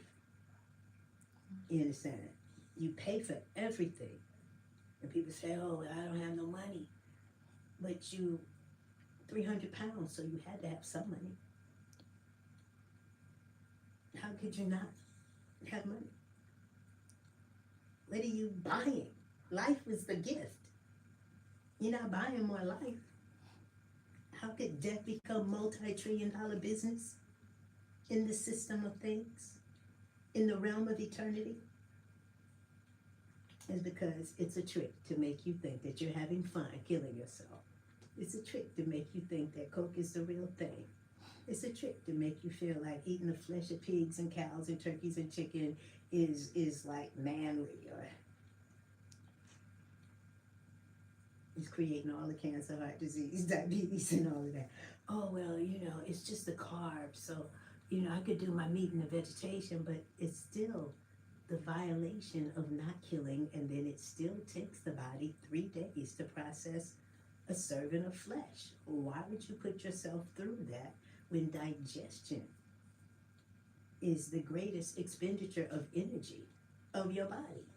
You understand? You pay for everything, and people say, "Oh, I don't have no money," but you 300 pounds, so you had to have some money. How could you not have money? What are you buying? Life was the gift. You're not buying more life. How could death become multi-trillion-dollar business in the system of things, in the realm of eternity? It's because it's a trick to make you think that you're having fun killing yourself. It's a trick to make you think that Coke is the real thing. It's a trick to make you feel like eating the flesh of pigs and cows and turkeys and chicken is like manly, or it's creating all the cancer, heart disease, diabetes, and all of that. Oh, well, it's just the carbs, so, I could do my meat and the vegetation, but it's still the violation of not killing, and then it still takes the body 3 days to process a serving of flesh. Why would you put yourself through that when digestion is the greatest expenditure of energy of your body?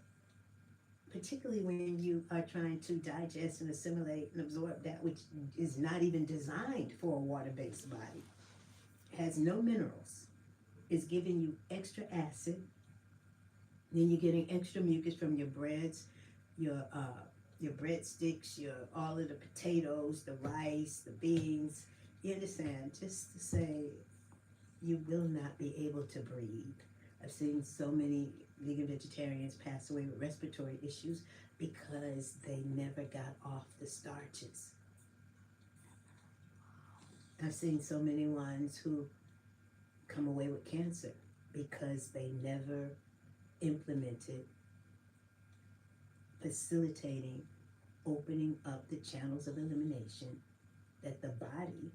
Particularly when you are trying to digest and assimilate and absorb that which is not even designed for a water-based body. It has no minerals. It's giving you extra acid. Then you're getting extra mucus from your breads, your breadsticks, all of the potatoes, the rice, the beans. You understand? Just to say, you will not be able to breathe. I've seen so many vegan vegetarians pass away with respiratory issues because they never got off the starches. I've seen so many ones who come away with cancer because they never implemented facilitating opening up the channels of elimination that the body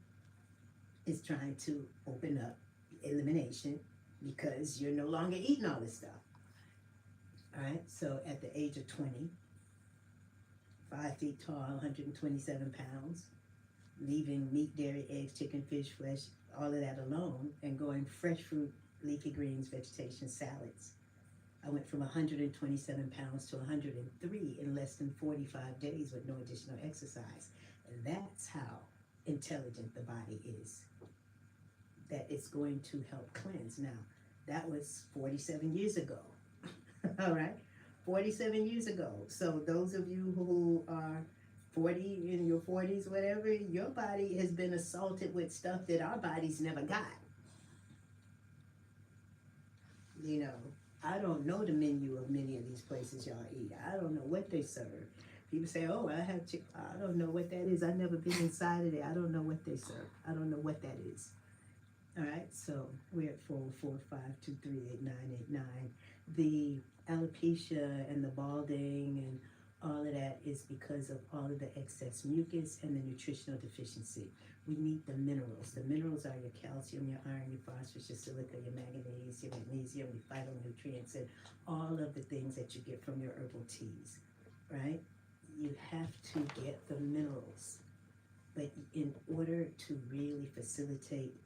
is trying to open up. Elimination, because you're no longer eating all this stuff. All right, so at the age of 20, 5 feet tall, 127 pounds, leaving meat, dairy, eggs, chicken, fish, flesh, all of that alone, and going fresh fruit, leafy greens, vegetation, salads. I went from 127 pounds to 103 in less than 45 days with no additional exercise. And that's how intelligent the body is. That it's going to help cleanse. Now, that was 47 years ago. All right? 47 years ago. So those of you who are 40, in your 40s, whatever, your body has been assaulted with stuff that our bodies never got. I don't know the menu of many of these places y'all eat. I don't know what they serve. People say, "Oh, I have chicken." I don't know what that is. I've never been inside of it. I don't know what they serve. I don't know what that is. All right, so we're at 445-238-989. The alopecia and the balding and all of that is because of all of the excess mucus and the nutritional deficiency. We need the minerals. The minerals are your calcium, your iron, your phosphorus, your silica, your manganese, your magnesium, your phytonutrients, and all of the things that you get from your herbal teas, right? You have to get the minerals. But in order to really facilitate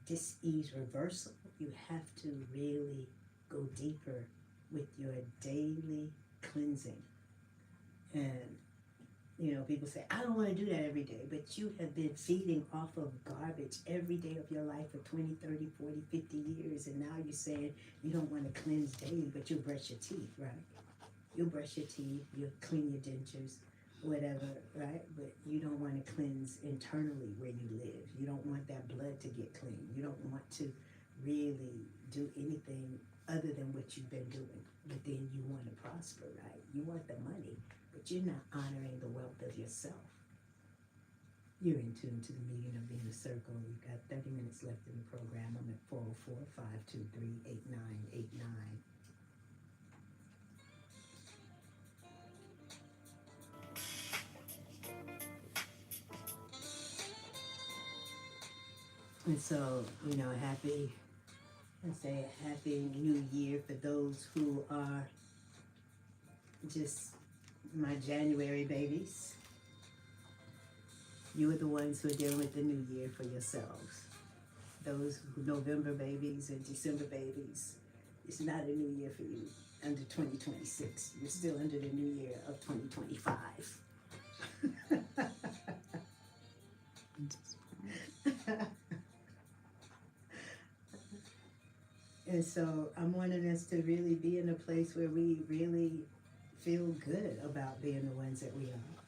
dis-ease reversal, you have to really go deeper with your daily cleansing. And people say, "I don't want to do that every day," but you have been feeding off of garbage every day of your life for 20, 30, 40, 50 years, and now you're saying you don't want to cleanse daily, but you'll brush your teeth, right? You'll brush your teeth, you'll clean your dentures, whatever, right? But you don't want to cleanse internally where you live. You don't want that blood to get clean. You don't want to really do anything other than what you've been doing. But then you want to prosper, right? You want the money, but you're not honoring the wealth of yourself. You're in tune to the meeting of the inner circle. You've got 30 minutes left in the program. I'm at 404-523-8989. And so, happy new year for those who are just my January babies. You are the ones who are dealing with the new year for yourselves. Those who November babies and December babies, it's not a new year for you under 2026. You're still under the new year of 2025. And so I'm wanting us to really be in a place where we really feel good about being the ones that we are,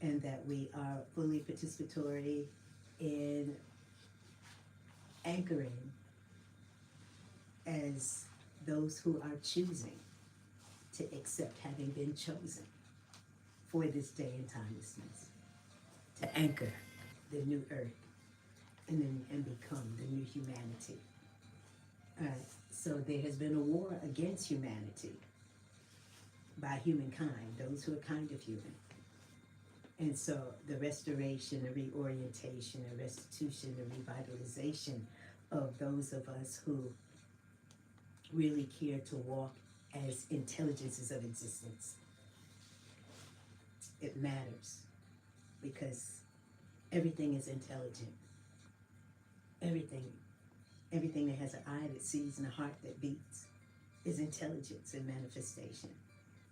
and that we are fully participatory in anchoring as those who are choosing to accept having been chosen for this day and timelessness, to anchor the new earth and become the new humanity. All right, so there has been a war against humanity by humankind, those who are kind of human. And so the restoration, the reorientation, the restitution, the revitalization of those of us who really care to walk as intelligences of existence. It matters because everything is intelligent. Everything that has an eye that sees and a heart that beats is intelligence and manifestation.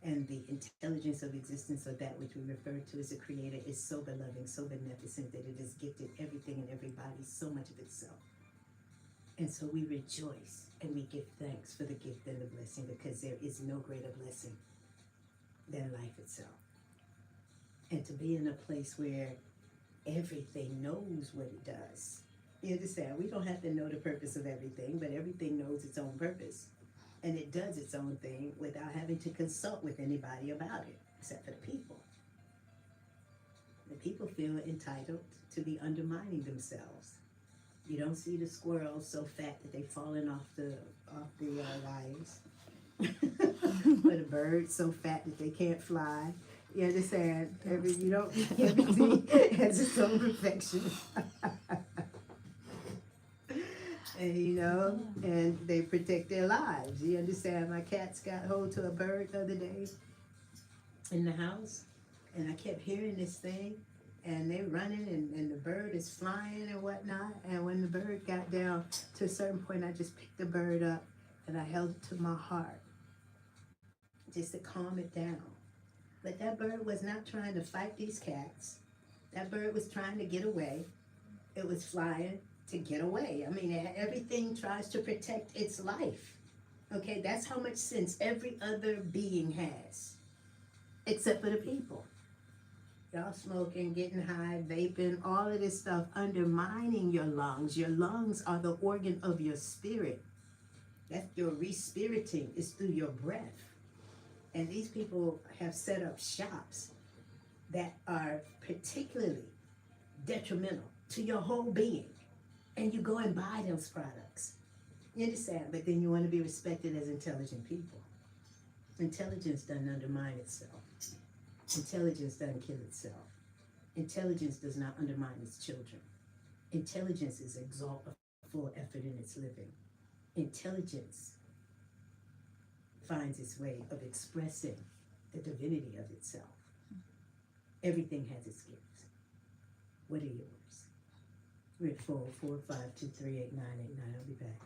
And the intelligence of existence, or that which we refer to as a creator, is so beloved, so beneficent, that it has gifted everything and everybody so much of itself. And so we rejoice and we give thanks for the gift and the blessing, because there is no greater blessing than life itself. And to be in a place where everything knows what it does. You understand? We don't have to know the purpose of everything, but everything knows its own purpose. And it does its own thing without having to consult with anybody about it, except for the people. The people feel entitled to be undermining themselves. You don't see the squirrels so fat that they've fallen off the wires, or the birds so fat that they can't fly. You understand? Everything has its own perfection. And they protect their lives. You understand? My cats got hold to a bird the other day in the house, and I kept hearing this thing, and they're running, and the bird is flying and whatnot. And when the bird got down to a certain point, I just picked the bird up and I held it to my heart just to calm it down. But that bird was not trying to fight these cats. That bird was trying to get away. It was flying to get away. I mean, everything tries to protect its life. Okay, that's how much sense every other being has, except for the people. Y'all smoking, getting high, vaping, all of this stuff undermining your lungs. Your lungs are the organ of your spirit. That's your respiriting, is through your breath. And these people have set up shops that are particularly detrimental to your whole being. And you go and buy those products. You understand? But then you want to be respected as intelligent people. Intelligence doesn't undermine itself. Intelligence doesn't kill itself. Intelligence does not undermine its children. Intelligence is exalt a full effort in its living. Intelligence finds its way of expressing the divinity of itself. Everything has its gifts. What are yours? We're at 404-523-8989. I'll be back.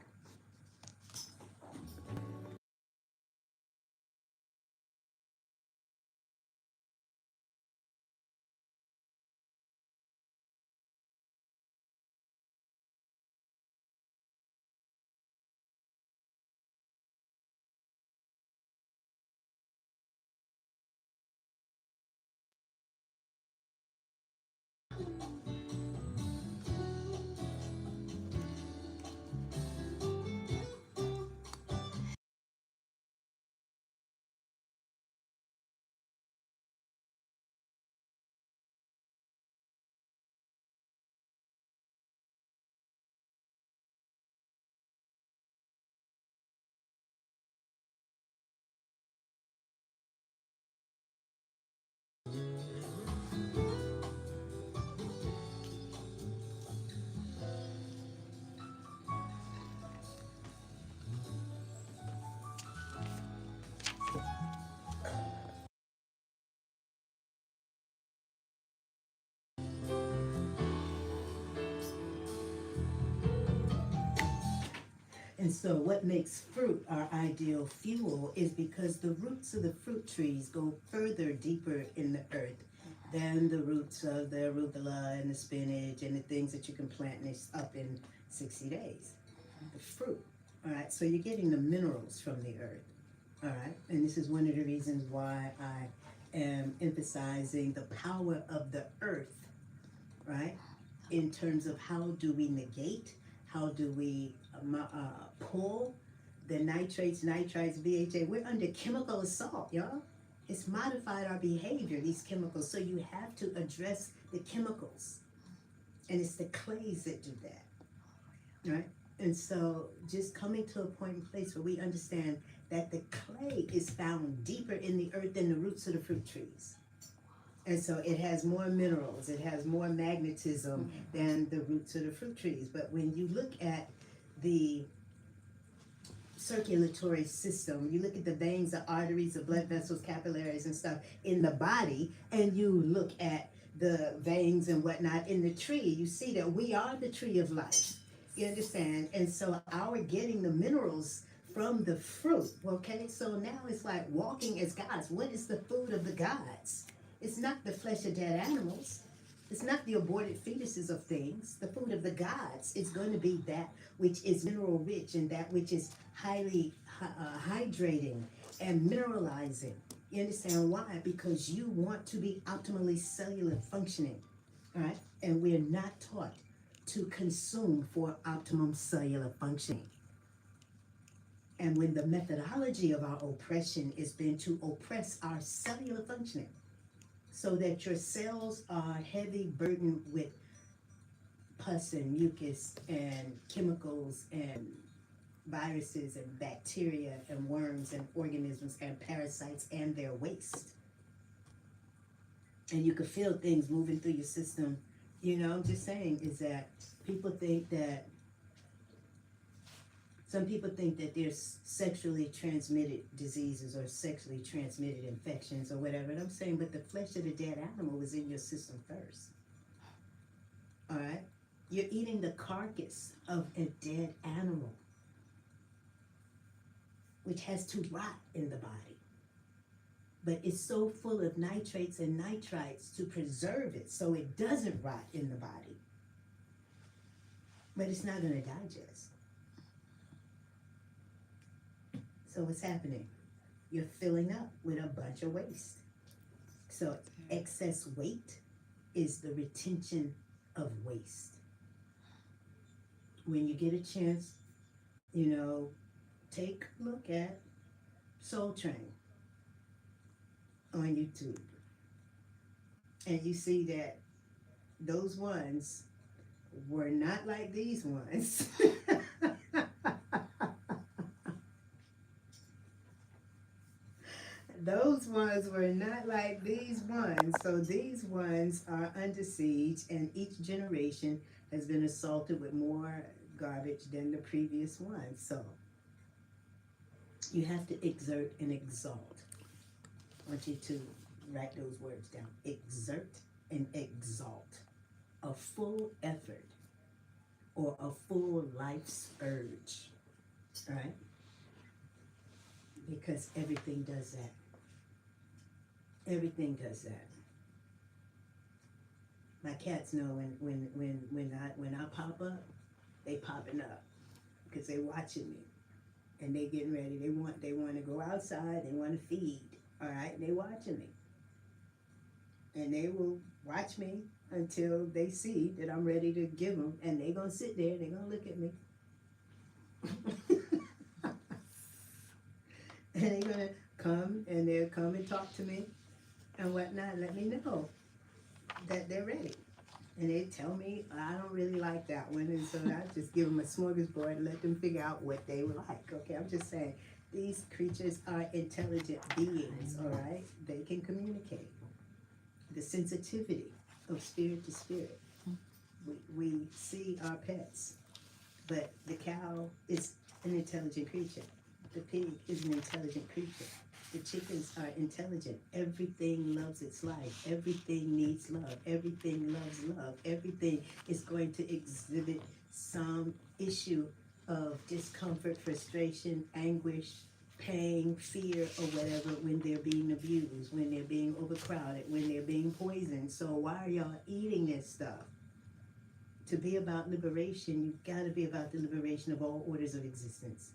And so what makes fruit our ideal fuel is because the roots of the fruit trees go further deeper in the earth than the roots of the arugula and the spinach and the things that you can plant up in 60 days. The fruit. All right, so you're getting the minerals from the earth. All right, and this is one of the reasons why I am emphasizing the power of the earth, right? In terms of how do we negate, how do we pull the nitrates, nitrites, BHA. We're under chemical assault, y'all. It's modified our behavior, these chemicals. So you have to address the chemicals. And it's the clays that do that, right? And so just coming to a point and place where we understand that the clay is found deeper in the earth than the roots of the fruit trees. And so it has more minerals, it has more magnetism than the roots of the fruit trees. But when you look at the circulatory system, you look at the veins, the arteries, the blood vessels, capillaries and stuff in the body, and you look at the veins and whatnot in the tree, you see that we are the tree of life. You understand? And so our getting the minerals from the fruit, okay? So now it's like walking as gods. What is the food of the gods? It's not the flesh of dead animals. It's not the aborted fetuses of things. The food of the gods is going to be that which is mineral rich and that which is highly hydrating and mineralizing. You understand why? Because you want to be optimally cellular functioning, all right? And we're not taught to consume for optimum cellular functioning. And when the methodology of our oppression is been to oppress our cellular functioning, so that your cells are heavy burdened with pus and mucus and chemicals and viruses and bacteria and worms and organisms and parasites and their waste. And you can feel things moving through your system. You know, I'm just saying is that some people think that there's sexually transmitted diseases or sexually transmitted infections or whatever. And I'm saying, but the flesh of the dead animal was in your system first. All right? You're eating the carcass of a dead animal, which has to rot in the body. But it's so full of nitrates and nitrites to preserve it so it doesn't rot in the body. But it's not going to digest. So what's happening? You're filling up with a bunch of waste. So excess weight is the retention of waste. When you get a chance, you know, take a look at Soul Train on YouTube. And you see that those ones were not like these ones. Those ones were not like these ones. So these ones are under siege, and each generation has been assaulted with more garbage than the previous one. So you have to exert and exalt. I want you to write those words down. Exert and exalt. A full effort or a full life's urge. All right? Because everything does that. Everything does that. My cats know when I pop up, they popping up because they watching me, and they getting ready. They want to go outside. They want to feed. All right, they watching me, and they will watch me until they see that I'm ready to give them, and they gonna sit there. They gonna look at me, and they gonna come and they'll come and talk to me and whatnot, let me know that they're ready. And they tell me, I don't really like that one. And so I just give them a smorgasbord and let them figure out what they would like. Okay, I'm just saying, these creatures are intelligent beings, all right? They can communicate. The sensitivity of spirit to spirit. We see our pets, but the cow is an intelligent creature. The pig is an intelligent creature. The chickens are intelligent. Everything loves its life. Everything needs love. Everything loves love. Everything is going to exhibit some issue of discomfort, frustration, anguish, pain, fear, or whatever when they're being abused, when they're being overcrowded, when they're being poisoned. So why are y'all eating this stuff? To be about liberation, you've got to be about the liberation of all orders of existence.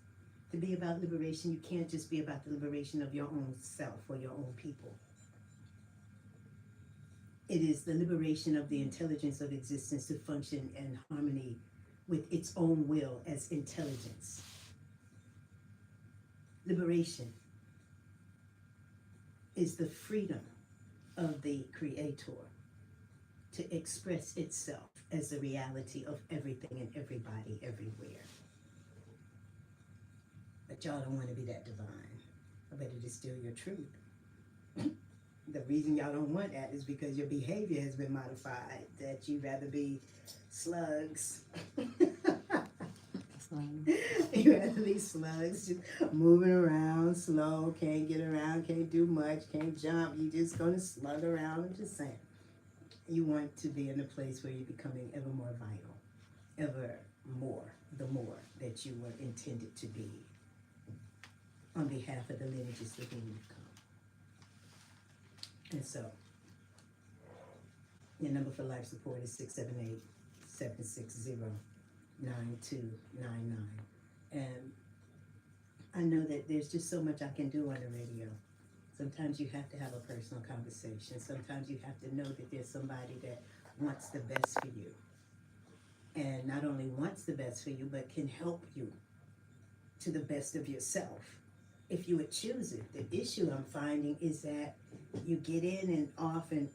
To be about liberation, you can't just be about the liberation of your own self or your own people. It is the liberation of the intelligence of existence to function in harmony with its own will as intelligence. Liberation is the freedom of the Creator to express itself as the reality of everything and everybody everywhere. But y'all don't want to be that divine. I bet it is still your truth. The reason y'all don't want that is because your behavior has been modified, that you'd rather be slugs. You'd rather be slugs, just moving around slow, can't get around, can't do much, can't jump. You're just going to slug around. I'm just saying. You want to be in a place where you're becoming ever more vital, ever more, the more that you were intended to be on behalf of the lineages to whom you've come. And so, your number for life support is 678-760-9299. And I know that there's just so much I can do on the radio. Sometimes you have to have a personal conversation. Sometimes you have to know that there's somebody that wants the best for you. And not only wants the best for you, but can help you to the best of yourself, if you would choose it. The issue I'm finding is that you get in and off and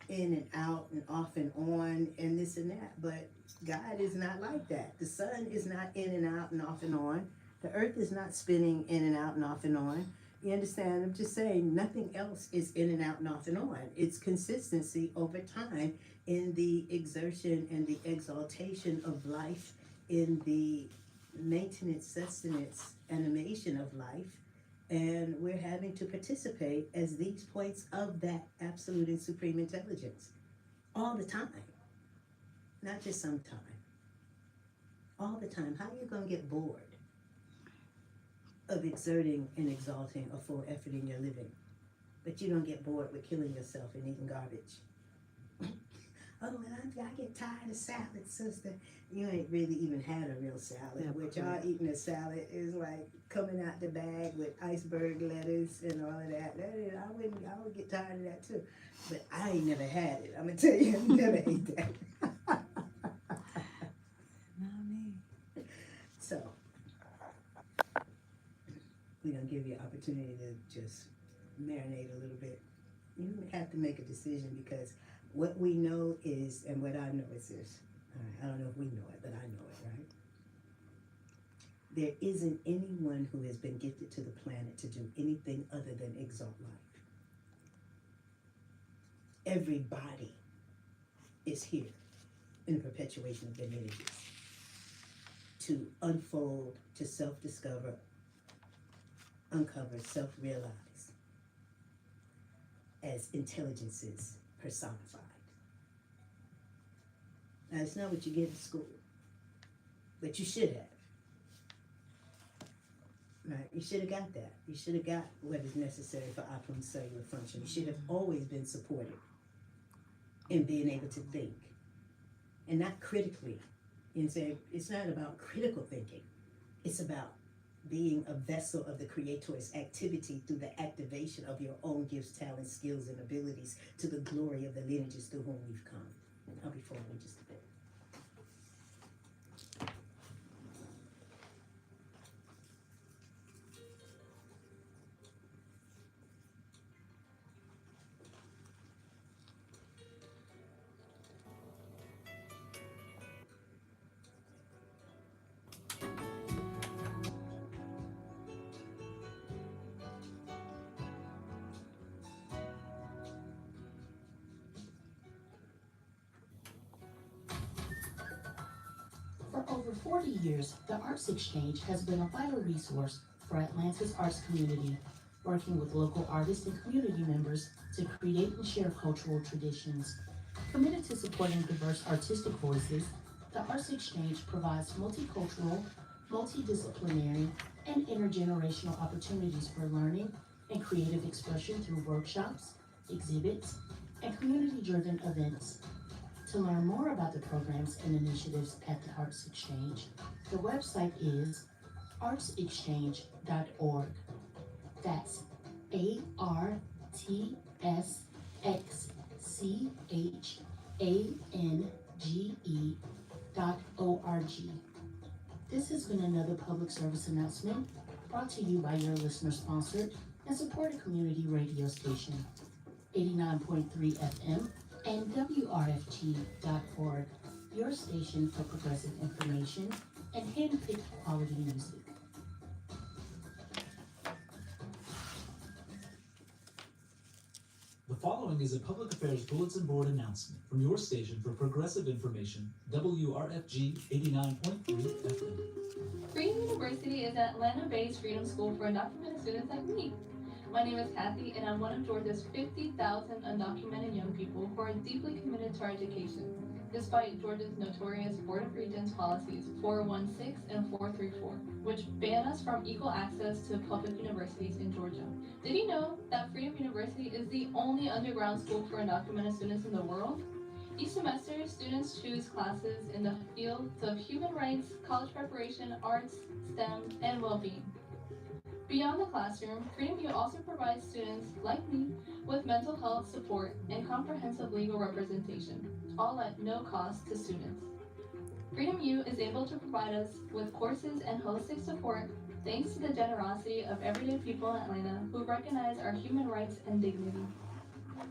in and out and off and on and this and that, but God is not like that. The sun is not in and out and off and on. The earth is not spinning in and out and off and on. You understand? I'm just saying nothing else is in and out and off and on. It's consistency over time in the exertion and the exaltation of life, in the maintenance, sustenance, animation of life. And we're having to participate as these points of that absolute and supreme intelligence all the time, not just sometime, all the time. How are you going to get bored of exerting and exalting a full effort in your living, but you don't get bored with killing yourself and eating garbage? Oh, man, I get tired of salad, sister. You ain't really even had a real salad. Yeah, What y'all eating a salad is like coming out the bag with iceberg lettuce and all of that. I would get tired of that too. But I ain't never had it. I'm going to tell you, I never ate that. Not me. So, we're going to give you an opportunity to just marinate a little bit. You have to make a decision, because what we know is, and what I know is this. All right, I don't know if we know it, but I know it, right? There isn't anyone who has been gifted to the planet to do anything other than exalt life. Everybody is here in the perpetuation of their lineages to unfold, to self-discover, uncover, self-realize as intelligences personified. Now, it's not what you get in school, but you should have. Right? You should have got that. You should have got what is necessary for optimum cellular function. You should have always been supported in being able to think, and not critically. And say it's not about critical thinking. It's about being a vessel of the Creator's activity through the activation of your own gifts, talents, skills, and abilities to the glory of the lineages through whom we've come. I'll be forward in just a bit. For over 40 years, the Arts Exchange has been a vital resource for Atlanta's arts community, working with local artists and community members to create and share cultural traditions. Committed to supporting diverse artistic voices, the Arts Exchange provides multicultural, multidisciplinary, and intergenerational opportunities for learning and creative expression through workshops, exhibits, and community-driven events. To learn more about the programs and initiatives at the Arts Exchange, the website is artsexchange.org. That's ARTSXCHANGE.org. This has been another public service announcement brought to you by your listener-sponsored and supported community radio station, 89.3 FM and WRFG.org, your station for progressive information and hand-picked quality music. The following is a public affairs bulletin board announcement from your station for progressive information, WRFG 89.3 FM. Freedom University is an Atlanta-based freedom school for undocumented students like me. My name is Kathy, and I'm one of Georgia's 50,000 undocumented young people who are deeply committed to our education, despite Georgia's notorious Board of Regents policies 416 and 434, which ban us from equal access to public universities in Georgia. Did you know that Freedom University is the only underground school for undocumented students in the world? Each semester, students choose classes in the fields of human rights, college preparation, arts, STEM, and well-being. Beyond the classroom, Freedom U also provides students, like me, with mental health support and comprehensive legal representation, all at no cost to students. Freedom U is able to provide us with courses and holistic support thanks to the generosity of everyday people in Atlanta who recognize our human rights and dignity.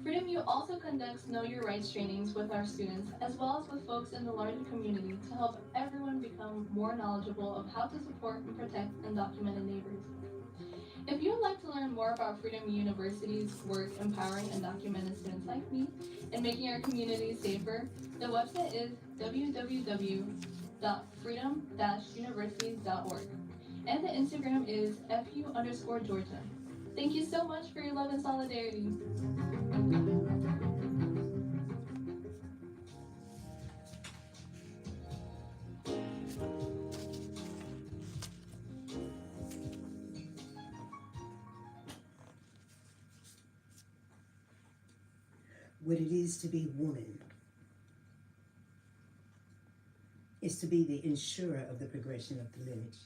Freedom U also conducts Know Your Rights trainings with our students, as well as with folks in the larger community to help everyone become more knowledgeable of how to support and protect undocumented neighbors. If you would like to learn more about Freedom University's work empowering undocumented students like me and making our community safer, the website is www.freedom-universities.org, and the Instagram is fu_Georgia. Thank you so much for your love and solidarity. What it is to be woman is to be the insurer of the progression of the lineage.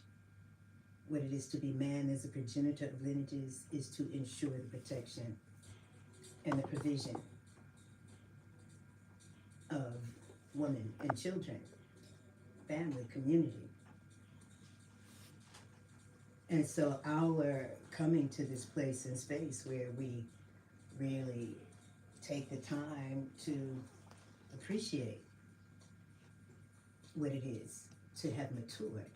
What it is to be man as a progenitor of lineages is to ensure the protection and the provision of women and children, family, community. And so our coming to this place and space where we really take the time to appreciate what it is to have matured.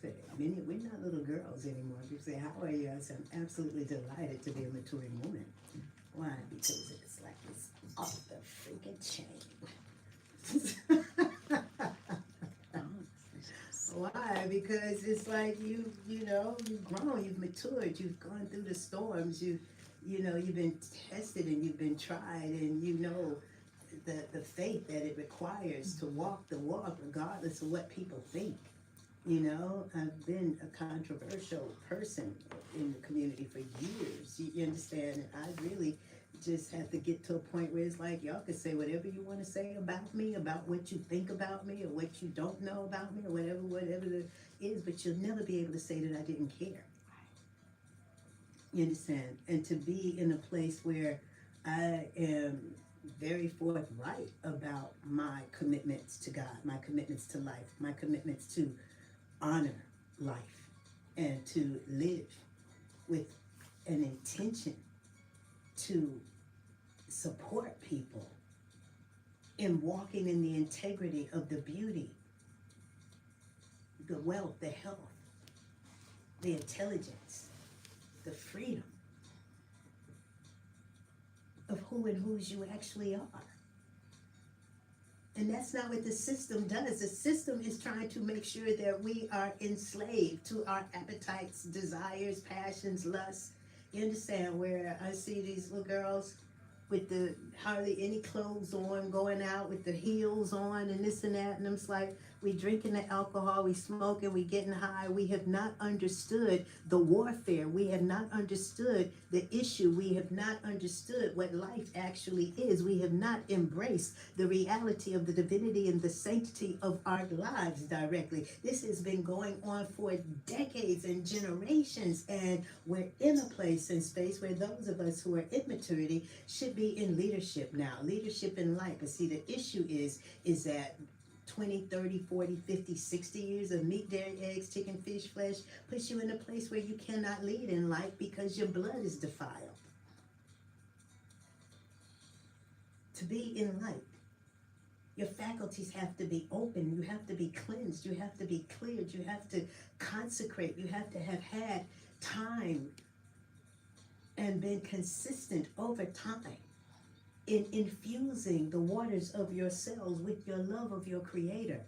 So, we're not little girls anymore. People say, how are you? I say, I'm absolutely delighted to be a maturing woman. Why? Because it's like it's off the freaking chain. Why? Because it's like you've grown, you've matured, you've gone through the storms, you've been tested and you've been tried, and you know the faith that it requires to walk the walk regardless of what people think. I've been a controversial person in the community for years, you understand, and I really just have to get to a point where it's like, y'all can say whatever you want to say about me, about what you think about me, or what you don't know about me, or whatever it is, but you'll never be able to say that I didn't care. You understand? And to be in a place where I am very forthright about my commitments to God, my commitments to life, my commitments to honor life, and to live with an intention to support people in walking in the integrity of the beauty, the wealth, the health, the intelligence, the freedom of who and whose you actually are. And that's not what the system does. The system is trying to make sure that we are enslaved to our appetites, desires, passions, lusts. You understand? Where I see these little girls with the hardly any clothes on, going out with the heels on and this and that, and I'm just like, We drinking the alcohol, we smoking, we getting high. We have not understood the warfare. We have not understood the issue. We have not understood what life actually is. We have not embraced the reality of the divinity and the sanctity of our lives directly. This has been going on for decades and generations, and we're in a place and space where those of us who are in maturity should be in leadership now, leadership in life. But see, the issue is that 20, 30, 40, 50, 60 years of meat, dairy, eggs, chicken, fish, flesh puts you in a place where you cannot lead in life because your blood is defiled. To be in light, your faculties have to be open. You have to be cleansed. You have to be cleared. You have to consecrate. You have to have had time and been consistent over time in infusing the waters of your cells with your love of your Creator,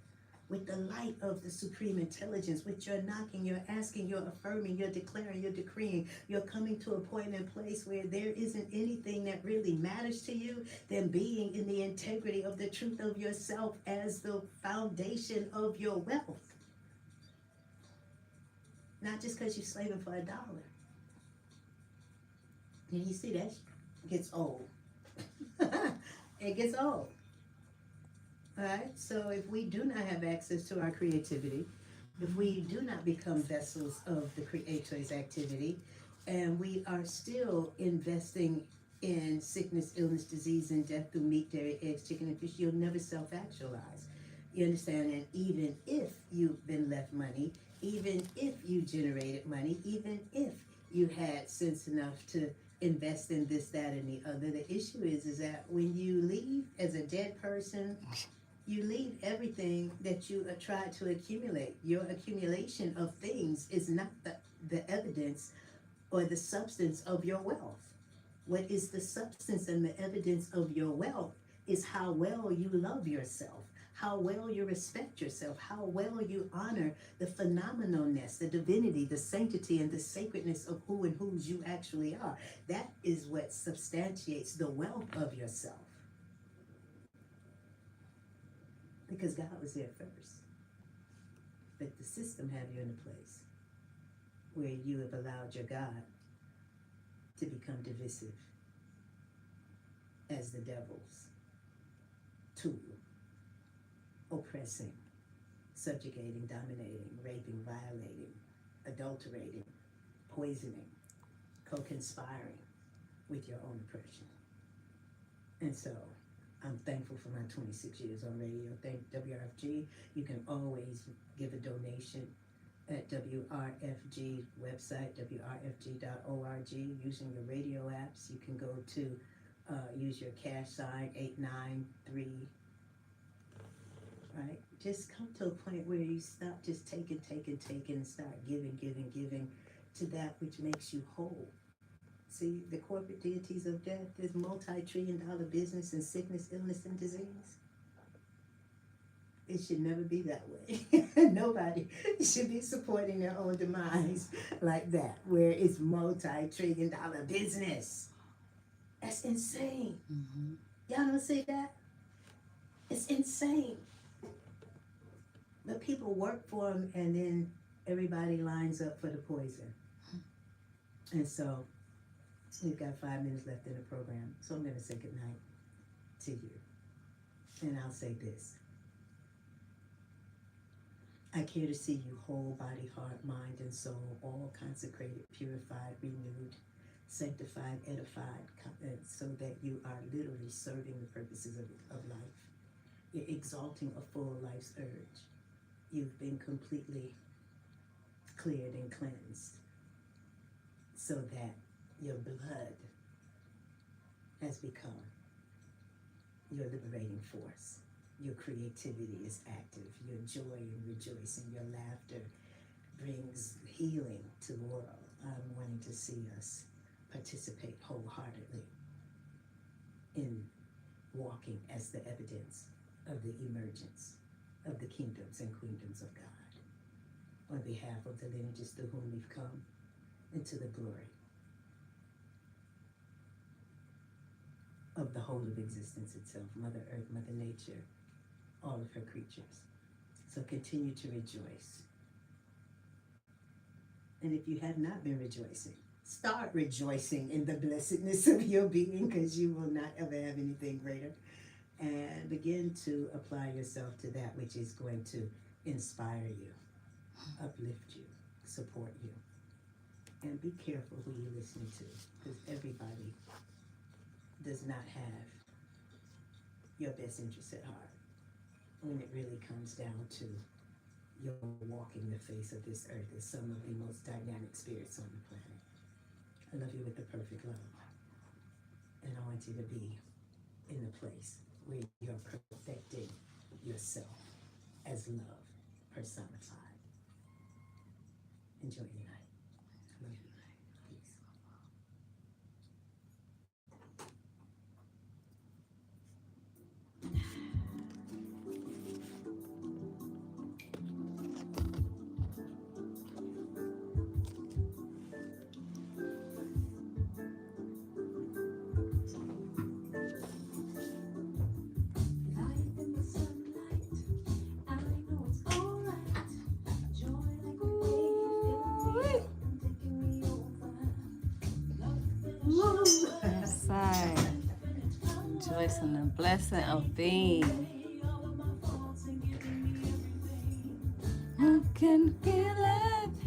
with the light of the Supreme Intelligence, with your knocking, you're asking, you're affirming, you're declaring, you're decreeing, you're coming to a point and place where there isn't anything that really matters to you than being in the integrity of the truth of yourself as the foundation of your wealth. Not just because you're slaving for $1. And you see, that gets old. It gets old. All right, so if we do not have access to our creativity, if we do not become vessels of the Creator's activity, and we are still investing in sickness, illness, disease, and death through meat, dairy, eggs, chicken, and fish, you'll never self-actualize. You understand? And even if you've been left money, even if you generated money, even if you had sense enough to invest in this, that, and the other, the issue is that when you leave as a dead person, you leave everything that you tried to accumulate. Your accumulation of things is not the evidence or the substance of your wealth. What is the substance and the evidence of your wealth is how well you love yourself, how well you respect yourself, how well you honor the phenomenalness, the divinity, the sanctity, and the sacredness of who and whose you actually are. That is what substantiates the wealth of yourself. Because God was there first. But the system have you in a place where you have allowed your God to become divisive as the devil's tool, oppressing, subjugating, dominating, raping, violating, adulterating, poisoning, co-conspiring with your own oppression. And so I'm thankful for my 26 years on radio. Thank WRFG. You can always give a donation at WRFG website, WRFG.org, using your radio apps. You can go to use your cash sign 893. Right? Just come to a point where you stop just taking, and start giving to that which makes you whole. See, the corporate deities of death, there's multi-trillion-dollar business in sickness, illness, and disease. It should never be that way. Nobody should be supporting their own demise like that, where it's multi-trillion-dollar business. That's insane. Mm-hmm. Y'all don't see that? It's insane. The people work for them, and then everybody lines up for the poison. And so we've got 5 minutes left in the program, so I'm going to say goodnight to you. And I'll say this. I care to see you whole, body, heart, mind, and soul, all consecrated, purified, renewed, sanctified, edified, so that you are literally serving the purposes of life. You're exalting a full life's urge. You've been completely cleared and cleansed so that your blood has become your liberating force. Your creativity is active. Your joy and rejoicing, your laughter brings healing to the world. I'm wanting to see us participate wholeheartedly in walking as the evidence of the emergence of the kingdoms and queendoms of God on behalf of the lineages through whom we've come into the glory of the whole of existence itself, Mother Earth, Mother Nature, all of her creatures. So continue to rejoice. And if you have not been rejoicing, start rejoicing in the blessedness of your being, because you will not ever have anything greater. And begin to apply yourself to that which is going to inspire you, uplift you, support you. And be careful who you're listening to, because everybody does not have your best interests at heart when it really comes down to your walking the face of this earth as some of the most dynamic spirits on the planet. I love you with the perfect love. And I want you to be in the place where you're perfecting yourself as love personified. Enjoy your night. I love you. Peace. Yes, I rejoice in the blessing of being. I can feel it.